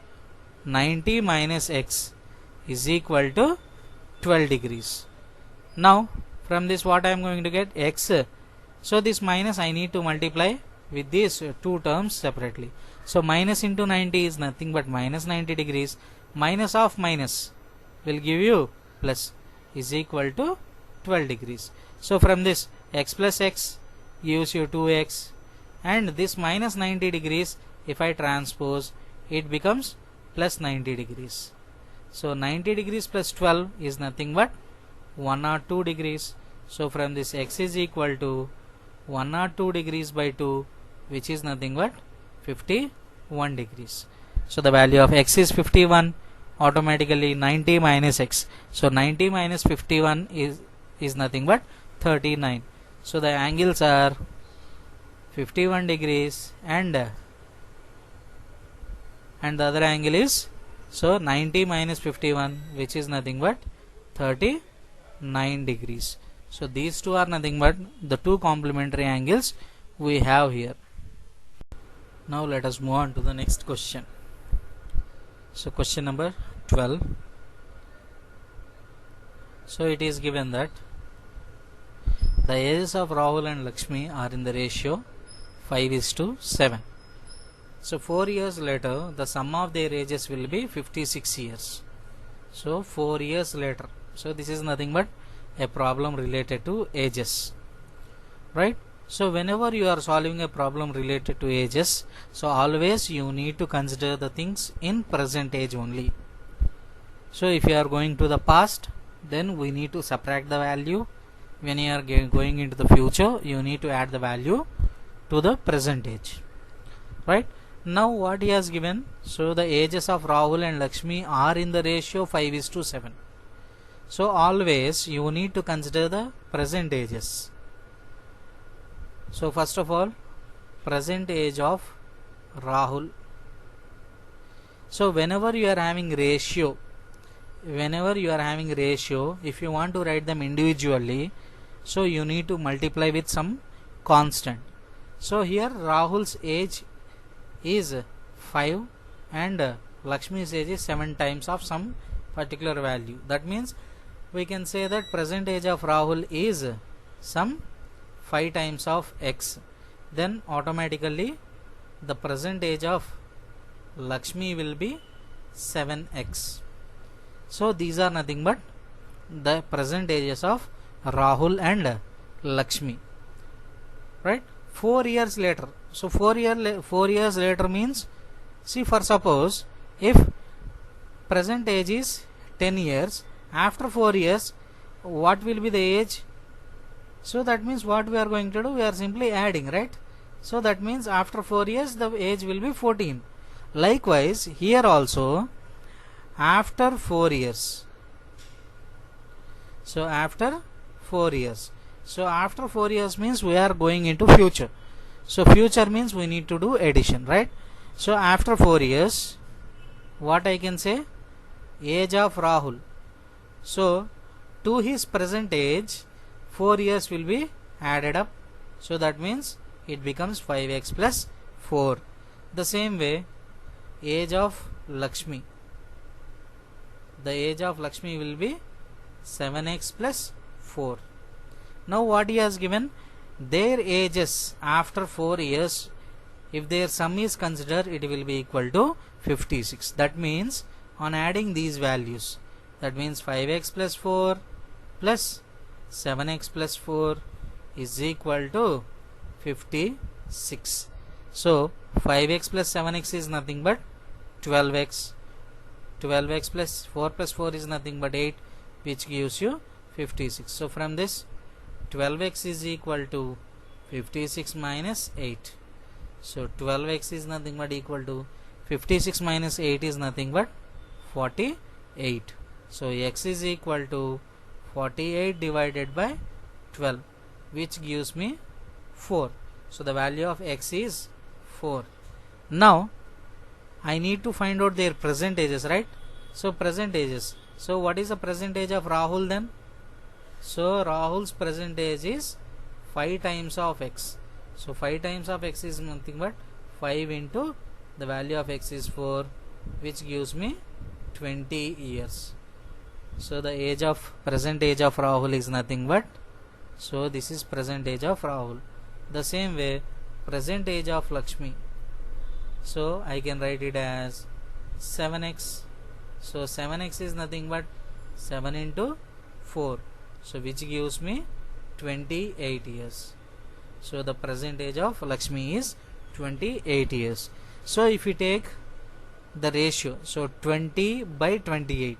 90 minus x is equal to 12 degrees. Now from this what I am going to get? X. So this minus I need to multiply with these two terms separately. So minus into 90 is nothing but minus 90 degrees. Minus of minus will give you plus is equal to 12 degrees. So from this x plus x gives you 2x, and this minus 90 degrees, if I transpose, it becomes plus 90 degrees. So 90 degrees plus 12 is nothing but 102 degrees. So from this x is equal to 102 degrees by 2, which is nothing but 51 degrees. So the value of x is 51, automatically 90 minus x. So 90 minus 51 is nothing but 39. So the angles are 51 degrees and the other angle is, so 90 minus 51, which is nothing but 39 degrees. So these two are nothing but the two complementary angles we have here. Now let us move on to the next question. So question number 12. So it is given that the ages of Rahul and Lakshmi are in the ratio 5:7. So 4 years later, the sum of their ages will be 56 years. So 4 years later. So this is nothing but a problem related to ages, right? So whenever you are solving a problem related to ages, so always you need to consider the things in present age only. So if you are going to the past, then we need to subtract the value. When you are going into the future, you need to add the value to the present age, right? Now what he has given, so the ages of Rahul and Lakshmi are in the ratio 5:7. So always you need to consider the present ages. So first of all, present age of Rahul. So whenever you are having ratio, if you want to write them individually, so you need to multiply with some constant. So here Rahul's age is 5 and Lakshmi's age is 7 times of some particular value. That means we can say that present age of Rahul is some 5 times of x. Then automatically the present age of Lakshmi will be 7x. So these are nothing but the present ages of Rahul and Lakshmi, right? 4 years later. So 4 years later means, see, for suppose if present age is 10 years, after 4 years what will be the age? So that means what we are going to do, we are simply adding, right? So that means after 4 years the age will be 14. Likewise here also after 4 years. So after 4 years. So after 4 years means we are going into future. So future means we need to do addition, right? So after 4 years, what I can say? Age of Rahul. So to his present age, 4 years will be added up. So that means it becomes 5x plus 4. The same way, age of Lakshmi. The age of Lakshmi will be 7x plus 4. Now what he has given, their ages after 4 years, if their sum is considered, it will be equal to 56. That means on adding these values, that means 5x plus 4 plus 7x plus 4 is equal to 56. So 5x plus 7x is nothing but 12x. 12x plus 4 is nothing but 8, which gives you 56. So from this, 12x is equal to 56 minus 8. So 12x is nothing but equal to 56 minus 8 is nothing but 48. So x is equal to 48 divided by 12, which gives me 4. So the value of x is 4. Now I need to find out their present ages, right? So present ages. So what is the present age of Rahul then? So Rahul's present age is 5 times of x. So 5 times of x is nothing but 5 into the value of x is 4, which gives me 20 years. So the age of present age of Rahul is nothing but, so this is present age of Rahul. The same way, present age of Lakshmi. So I can write it as 7x. So 7x is nothing but 7 into 4. So which gives me 28 years. So the present age of Lakshmi is 28 years. So if we take the ratio, so 20 by 28.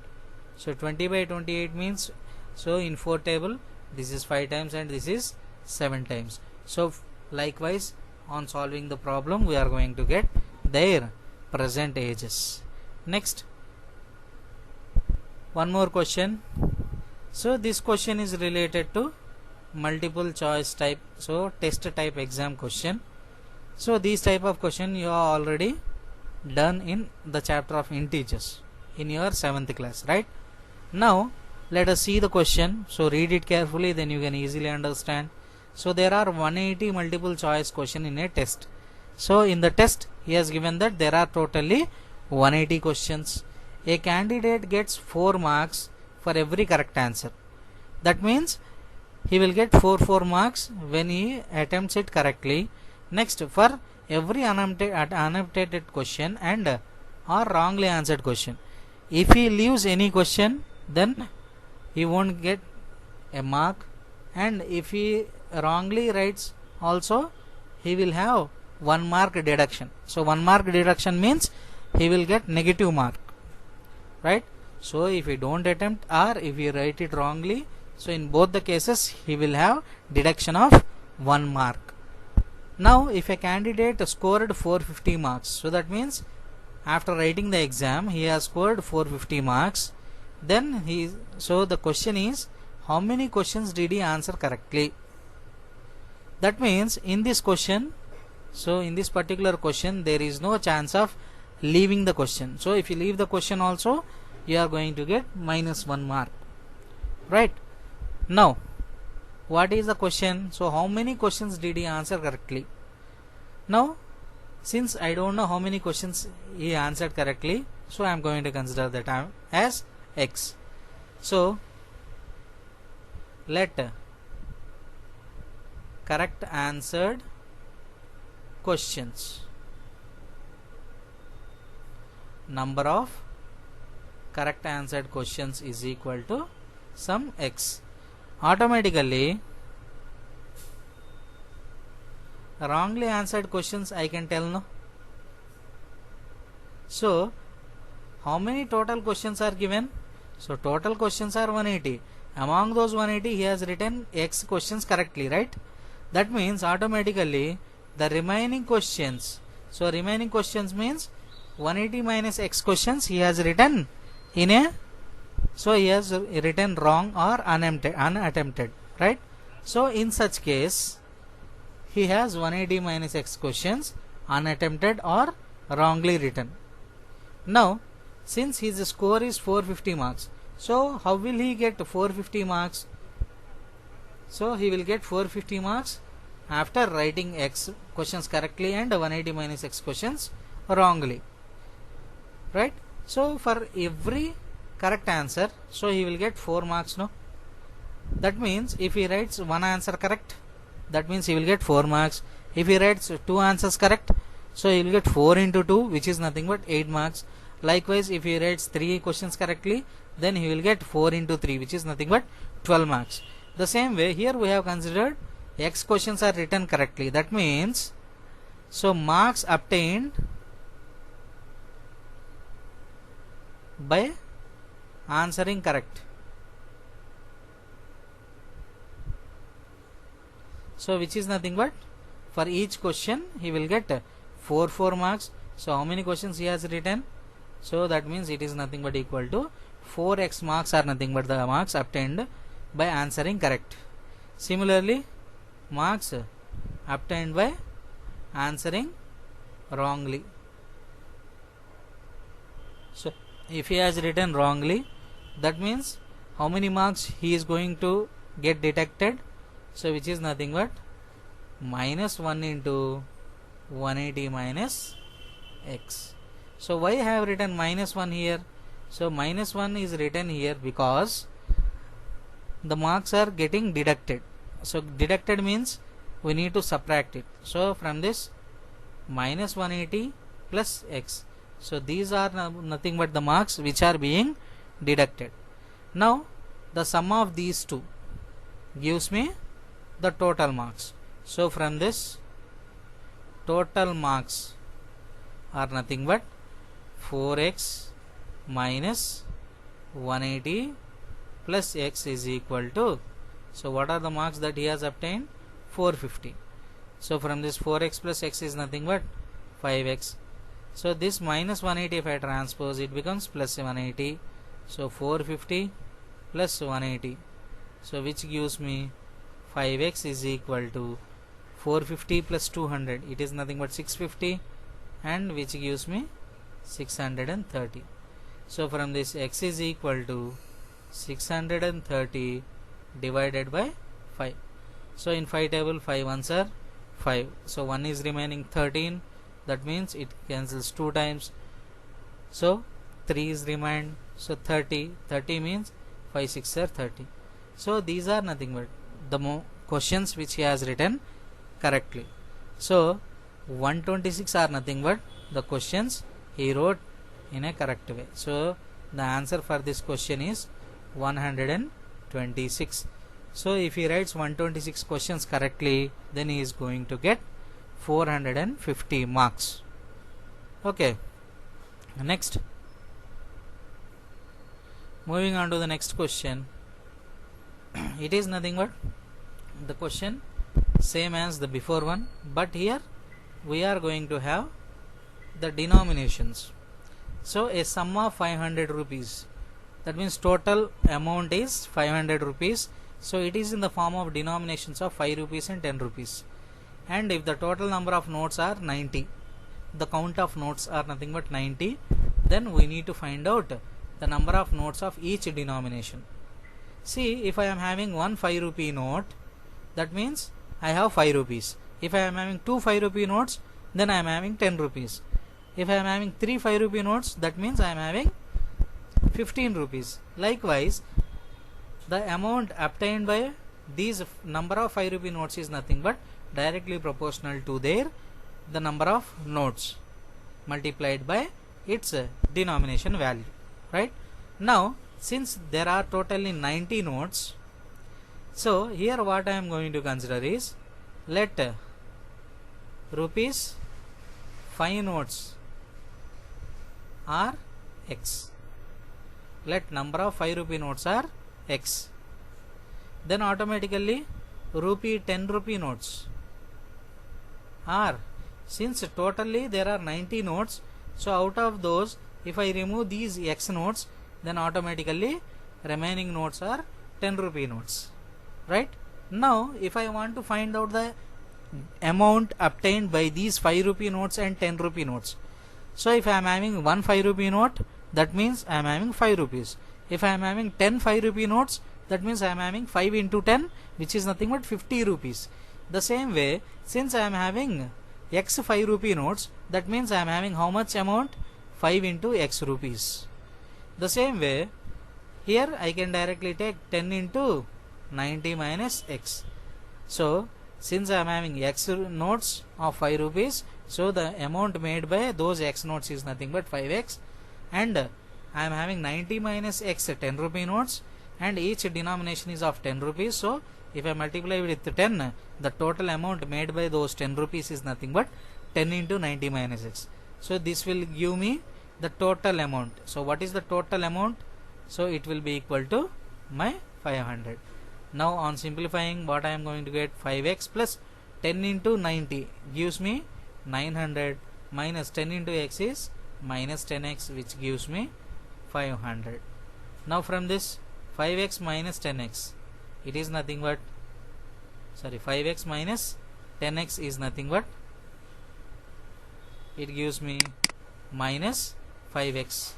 So 20 by 28 means, so in 4 table this is 5 times and this is 7 times. So likewise on solving the problem we are going to get their present ages. Next, one more question. So this question is related to multiple choice type, so test type exam question. So these type of question you are already done in the chapter of integers in your 7th class, right? Now let us see the question. So read it carefully, then you can easily understand. So there are 180 multiple choice question in a test. So in the test he has given that there are totally 180 questions. A candidate gets 4 marks for every correct answer. That means he will get 4 marks when he attempts it correctly. Next, for every unattempted question and or wrongly answered question, if he leaves any question, then he won't get a mark, and if he wrongly writes also he will have 1 mark deduction. So 1 mark deduction means he will get negative mark, right? So if you don't attempt or if you write it wrongly, so in both the cases he will have deduction of 1 mark. Now if a candidate scored 450 marks, so that means after writing the exam he has scored 450 marks, then so the question is, how many questions did he answer correctly? That means in this question, so in this particular question there is no chance of leaving the question. So if you leave the question also, you are going to get minus 1 mark, right? Now what is the question? So how many questions did he answer correctly? Now since I don't know how many questions he answered correctly, so I am going to consider that as x. So let correct answered questions, number of correct answered questions is equal to some x. Automatically wrongly answered questions I can tell, no? So how many total questions are given? So total questions are 180. Among those 180 he has written x questions correctly, right? That means automatically the remaining questions, so remaining questions means 180 minus x questions he has written in a, so he has written wrong or unattempted, right? So in such case he has 180 minus x questions unattempted or wrongly written. Now since his score is 450 marks, so how will he get 450 marks? So he will get 450 marks after writing x questions correctly and 180 minus x questions wrongly, right? So for every correct answer, so he will get 4 marks, no? That means if he writes one answer correct, that means he will get 4 marks. If he writes 2 answers correct, so he will get 4 into 2, which is nothing but 8 marks. Likewise if he writes 3 questions correctly, then he will get 4 into 3, which is nothing but 12 marks. The same way here we have considered x questions are written correctly. That means so marks obtained by answering correct. So which is nothing but for each question he will get 4 marks. So how many questions he has written? So that means it is nothing but equal to 4x marks are nothing but the marks obtained by answering correct. Similarly marks obtained by answering wrongly. So if he has written wrongly, that means how many marks he is going to get deducted? So which is nothing but minus 1 into 180 minus x. So why I have written minus 1 here? So minus 1 is written here because the marks are getting deducted. So deducted means we need to subtract it. So from this minus 180 plus x. So these are nothing but the marks which are being deducted. Now the sum of these two gives me the total marks. So from this total marks are nothing but 4x minus 180 plus x is equal to, so what are the marks that he has obtained? 450. So from this 4x plus x is nothing but 5x. So this minus 180 if I transpose, it becomes plus 180. So 450 plus 180, so which gives me 5x is equal to 450 plus 200, it is nothing but 650, and which gives me 630. So from this x is equal to 630 divided by 5. So in 5 table 5 ones are 5, so 1 is remaining 13, that means it cancels 2 times, so 3 is remained, so 30 means 5 6 are 30. So these are nothing but the questions which he has written correctly. So 126 are nothing but the questions he wrote in a correct way. So the answer for this question is 126. So if he writes 126 questions correctly, then he is going to get 450 marks. Okay, next, moving on to the next question. It is nothing but the question same as the before one, but here we are going to have the denominations. So a sum of 500 rupees, that means total amount is 500 rupees. So it is in the form of denominations of 5 rupees and 10 rupees. And if the total number of notes are 90, the count of notes are nothing but 90, then we need to find out the number of notes of each denomination. See, if I am having one 5 rupee note, that means I have 5 rupees. If I am having two 5 rupee notes, then I am having 10 rupees. If I am having three 5 rupee notes, that means I am having 15 rupees. Likewise, the amount obtained by these number of 5 rupee notes is nothing but directly proportional to the number of notes multiplied by its denomination value, right? Now, since there are totally 90 notes, so here what I am going to consider is, let rupees 5 notes are X. Let number of 5 rupee notes are X. Then automatically rupee 10 rupee notes are, since totally there are 90 notes, so out of those, if I remove these X notes, then automatically remaining notes are 10 rupee notes, right? Now if I want to find out the amount obtained by these 5 rupee notes and 10 rupee notes, so if I am having one 5 rupee note, that means I am having 5 rupees. If I am having 10 5 rupee notes, that means I am having 5 into 10, which is nothing but 50 rupees. The same way, since I am having X 5 rupee notes, that means I am having how much amount? 5 into X rupees. The same way, here I can directly take 10 into 90 minus X. So since I am having X notes of 5 rupees, so the amount made by those X notes is nothing but 5X, and I am having 90 minus X 10 rupee notes, and each denomination is of 10 rupees. So if I multiply with 10, the total amount made by those 10 rupees is nothing but 10 into 90 minus X. So this will give me the total amount. So what is the total amount? So it will be equal to my 500. Now on simplifying, what I am going to get, 5X plus 10 into 90 gives me 900, minus 10 into X is minus 10X, which gives me 500. Now from this 5X minus 10X, it is nothing but, 5X minus 10X is nothing but, it gives me minus 5X.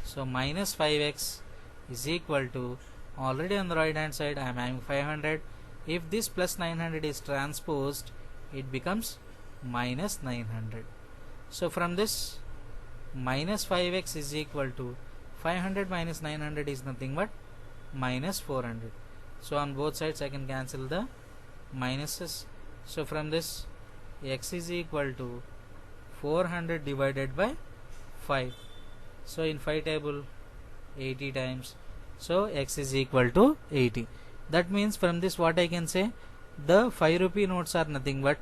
So minus 5X is equal to, already on the right hand side I am having 500. If this plus 900 is transposed, it becomes minus 900. So from this, minus 5X is equal to 500 minus 900 is nothing but minus 400. So on both sides I can cancel the minuses. So from this, X is equal to 400 divided by 5. So in 5 table, 80 times. So X is equal to 80. That means from this what I can say, the 5 rupee notes are nothing but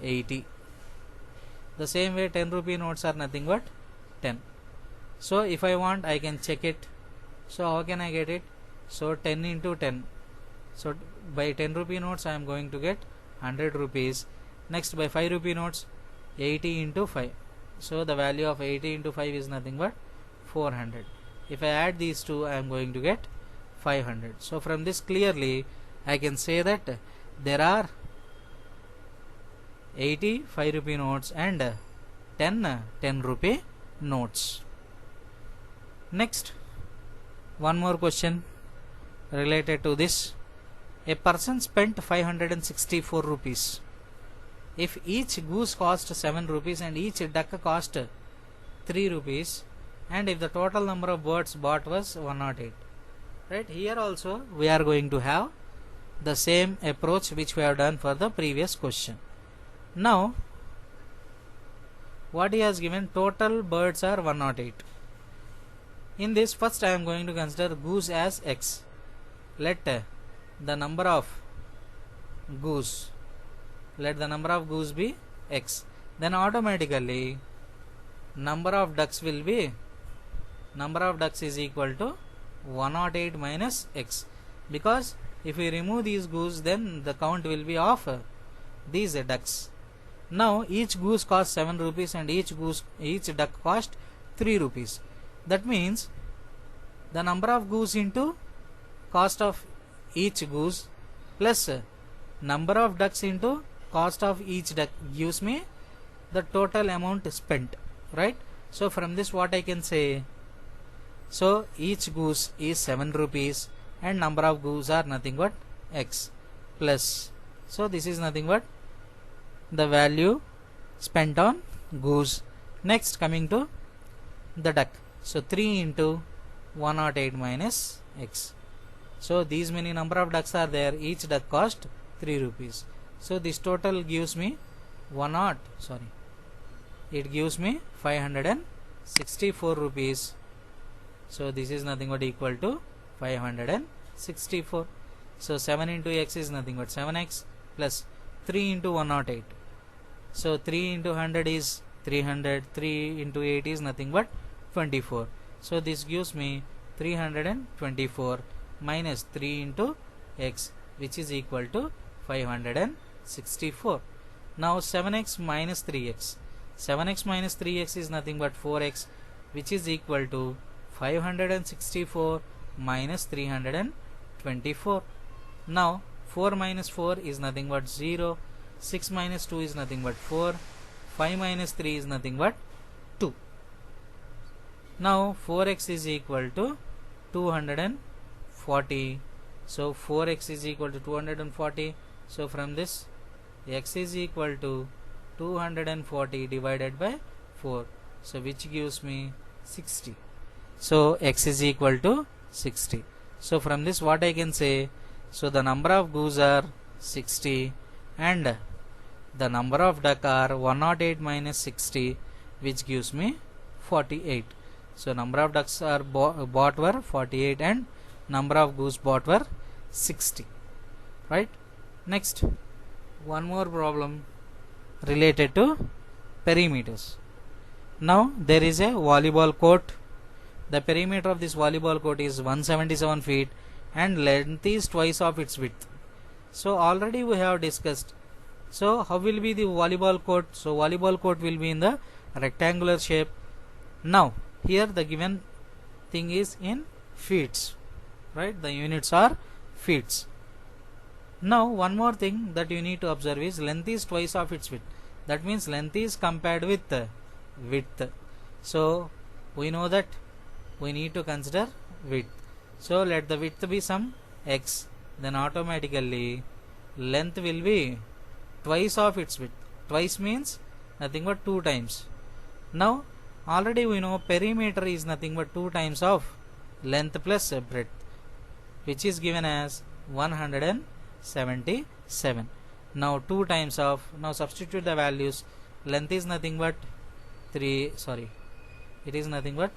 80. The same way 10 rupee notes are nothing but 10. So if I want, I can check it. So how can I get it? So 10 into 10. So by 10 rupee notes I am going to get 100 rupees. Next by 5 rupee notes, 80 into 5. So the value of 80 into 5 is nothing but 400. If I add these two, I am going to get 500. So from this clearly I can say that there are 80 5 rupee notes and 10 rupee notes. Next, one more question related to this. A person spent 564 rupees. If each goose cost 7 rupees and each duck cost 3 rupees, and if the total number of birds bought was 108, right? Here also we are going to have the same approach which we have done for the previous question. Now what he has given, total birds are 108. In this, first I am going to consider goose as X. Let the number of goose, let the number of goose be x, then automatically number of ducks will be, number of ducks is equal to 108 minus x, because if we remove these goose then the count will be of these ducks. Now each goose cost 7 rupees and each duck cost 3 rupees. That means the number of goose into cost of each goose plus number of ducks into cost of each duck gives me the total amount spent, right? So from this what I can say, so each goose is 7 rupees and number of goose are nothing but x plus, so this is nothing but the value spent on goose. Next coming to the duck, so 3 into 108 minus x, so these many number of ducks are there, each duck cost 3 rupees, so this total gives me it gives me 564 rupees, so this is nothing but equal to 564. So 7 into x is nothing but 7x plus 3 into 108, so 3 into 100 is 300, 3 into 8 is nothing but 24, so this gives me 324 minus 3 into x, which is equal to 564. Now 7x minus 3x, 7x minus 3x is nothing but 4x, which is equal to 564 minus 324. Now 4 minus 4 is nothing but 0, 6 minus 2 is nothing but 4, 5 minus 3 is nothing but 2. Now 4x is equal to 240, so 4x is equal to 240, so from this x is equal to 240 divided by 4, so which gives me 60, so x is equal to 60. So from this what I can say, so the number of goose are 60 and the number of duck are 108 minus 60, which gives me 48. So number of ducks are bought were 48 and number of goose bought were 60, right? Next, one more problem related to perimeters. Now there is a volleyball court. The perimeter of this volleyball court is 177 feet and length is twice of its width. So already we have discussed, so how will be the volleyball court? So volleyball court will be in the rectangular shape. Now here the given thing is in feet, right? The units are feet. Now one more thing that you need to observe is length is twice of its width. That means length is compared with width. So we know that we need to consider width. So let the width be some x, then automatically length will be twice of its width. Twice means nothing but 2 times. Now already we know perimeter is nothing but 2 times of length plus breadth, which is given as 177. Now 2 times of, now substitute the values, length is nothing but it is nothing but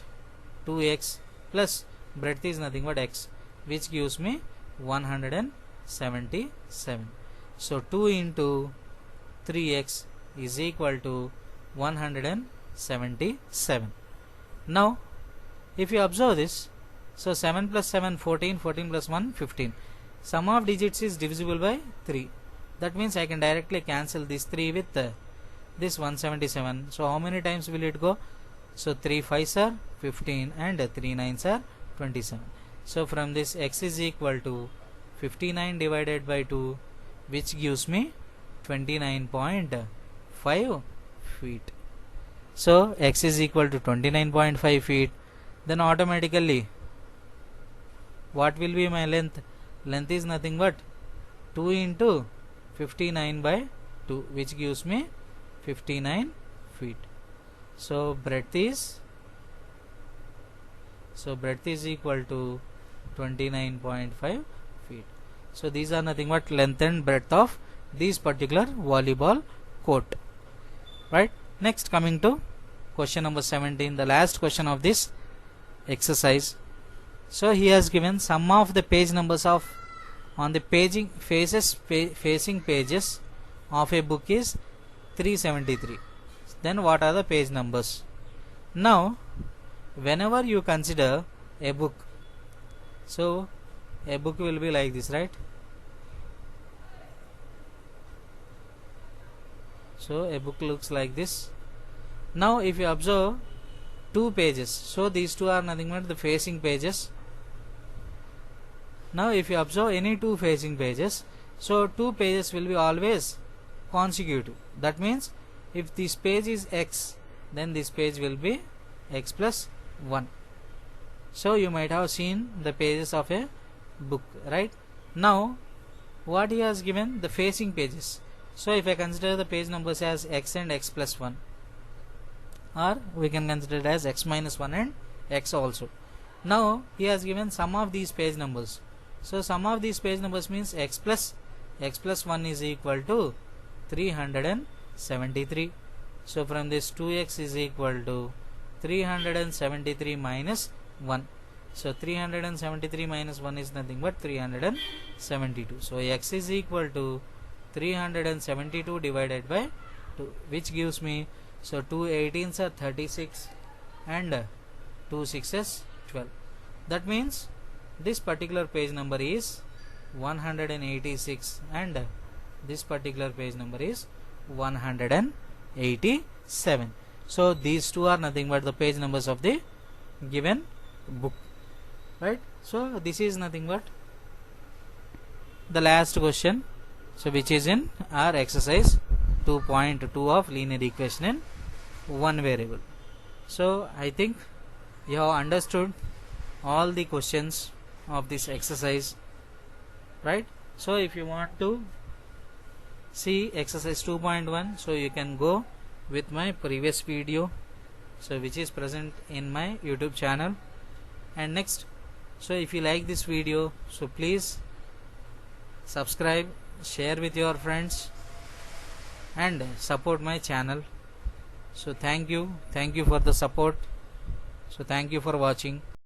2x plus breadth is nothing but x, which gives me 177. So 2 into 3x is equal to 177. Now if you observe this, so 7 plus 7 14, 14 plus 1 15, sum of digits is divisible by 3. That means I can directly cancel this 3 with this 177. So how many times will it go? So 3 5s are 15 and 3 9s are 27. So from this x is equal to 59 divided by 2, which gives me 29.5 feet. So x is equal to 29.5 feet. Then automatically what will be my length? Length is nothing but 2 into 59 by 2, which gives me 59 feet. So breadth is equal to 29.5 feet. So these are nothing but length and breadth of this particular volleyball court, right? Next, coming to question number 17, the last question of this exercise. So he has given sum of the page numbers of on the facing pages of a book is 373. Then what are the page numbers? Now whenever you consider a book, so a book will be like this, right? So a book looks like this. Now if you observe two pages, so these two are nothing but the facing pages. Now if you observe any two facing pages, so two pages will be always consecutive. That means if this page is x, then this page will be x plus 1. So you might have seen the pages of a book, right? Now what he has given, the facing pages. So if I consider the page numbers as x and x plus 1, or we can consider it as x minus 1 and x also. Now he has given sum of these page numbers. So sum of these page numbers means x plus 1 is equal to 373. So from this 2x is equal to 373 minus 1. So 373 minus 1 is nothing but 372. So x is equal to 372 divided by 2, which gives me, so 2 18s are 36 and 2 6s 12. That means this particular page number is 186 and this particular page number is 187. So these two are nothing but the page numbers of the given book, right? So this is nothing but the last question, so which is in our exercise 2.2 of linear equation in one variable. So I think you have understood all the questions of this exercise, right? So if you want to see exercise 2.1, so you can go with my previous video, so which is present in my YouTube channel. And next, so if you like this video, so please subscribe, share with your friends and support my channel. So thank you for the support. So thank you for watching.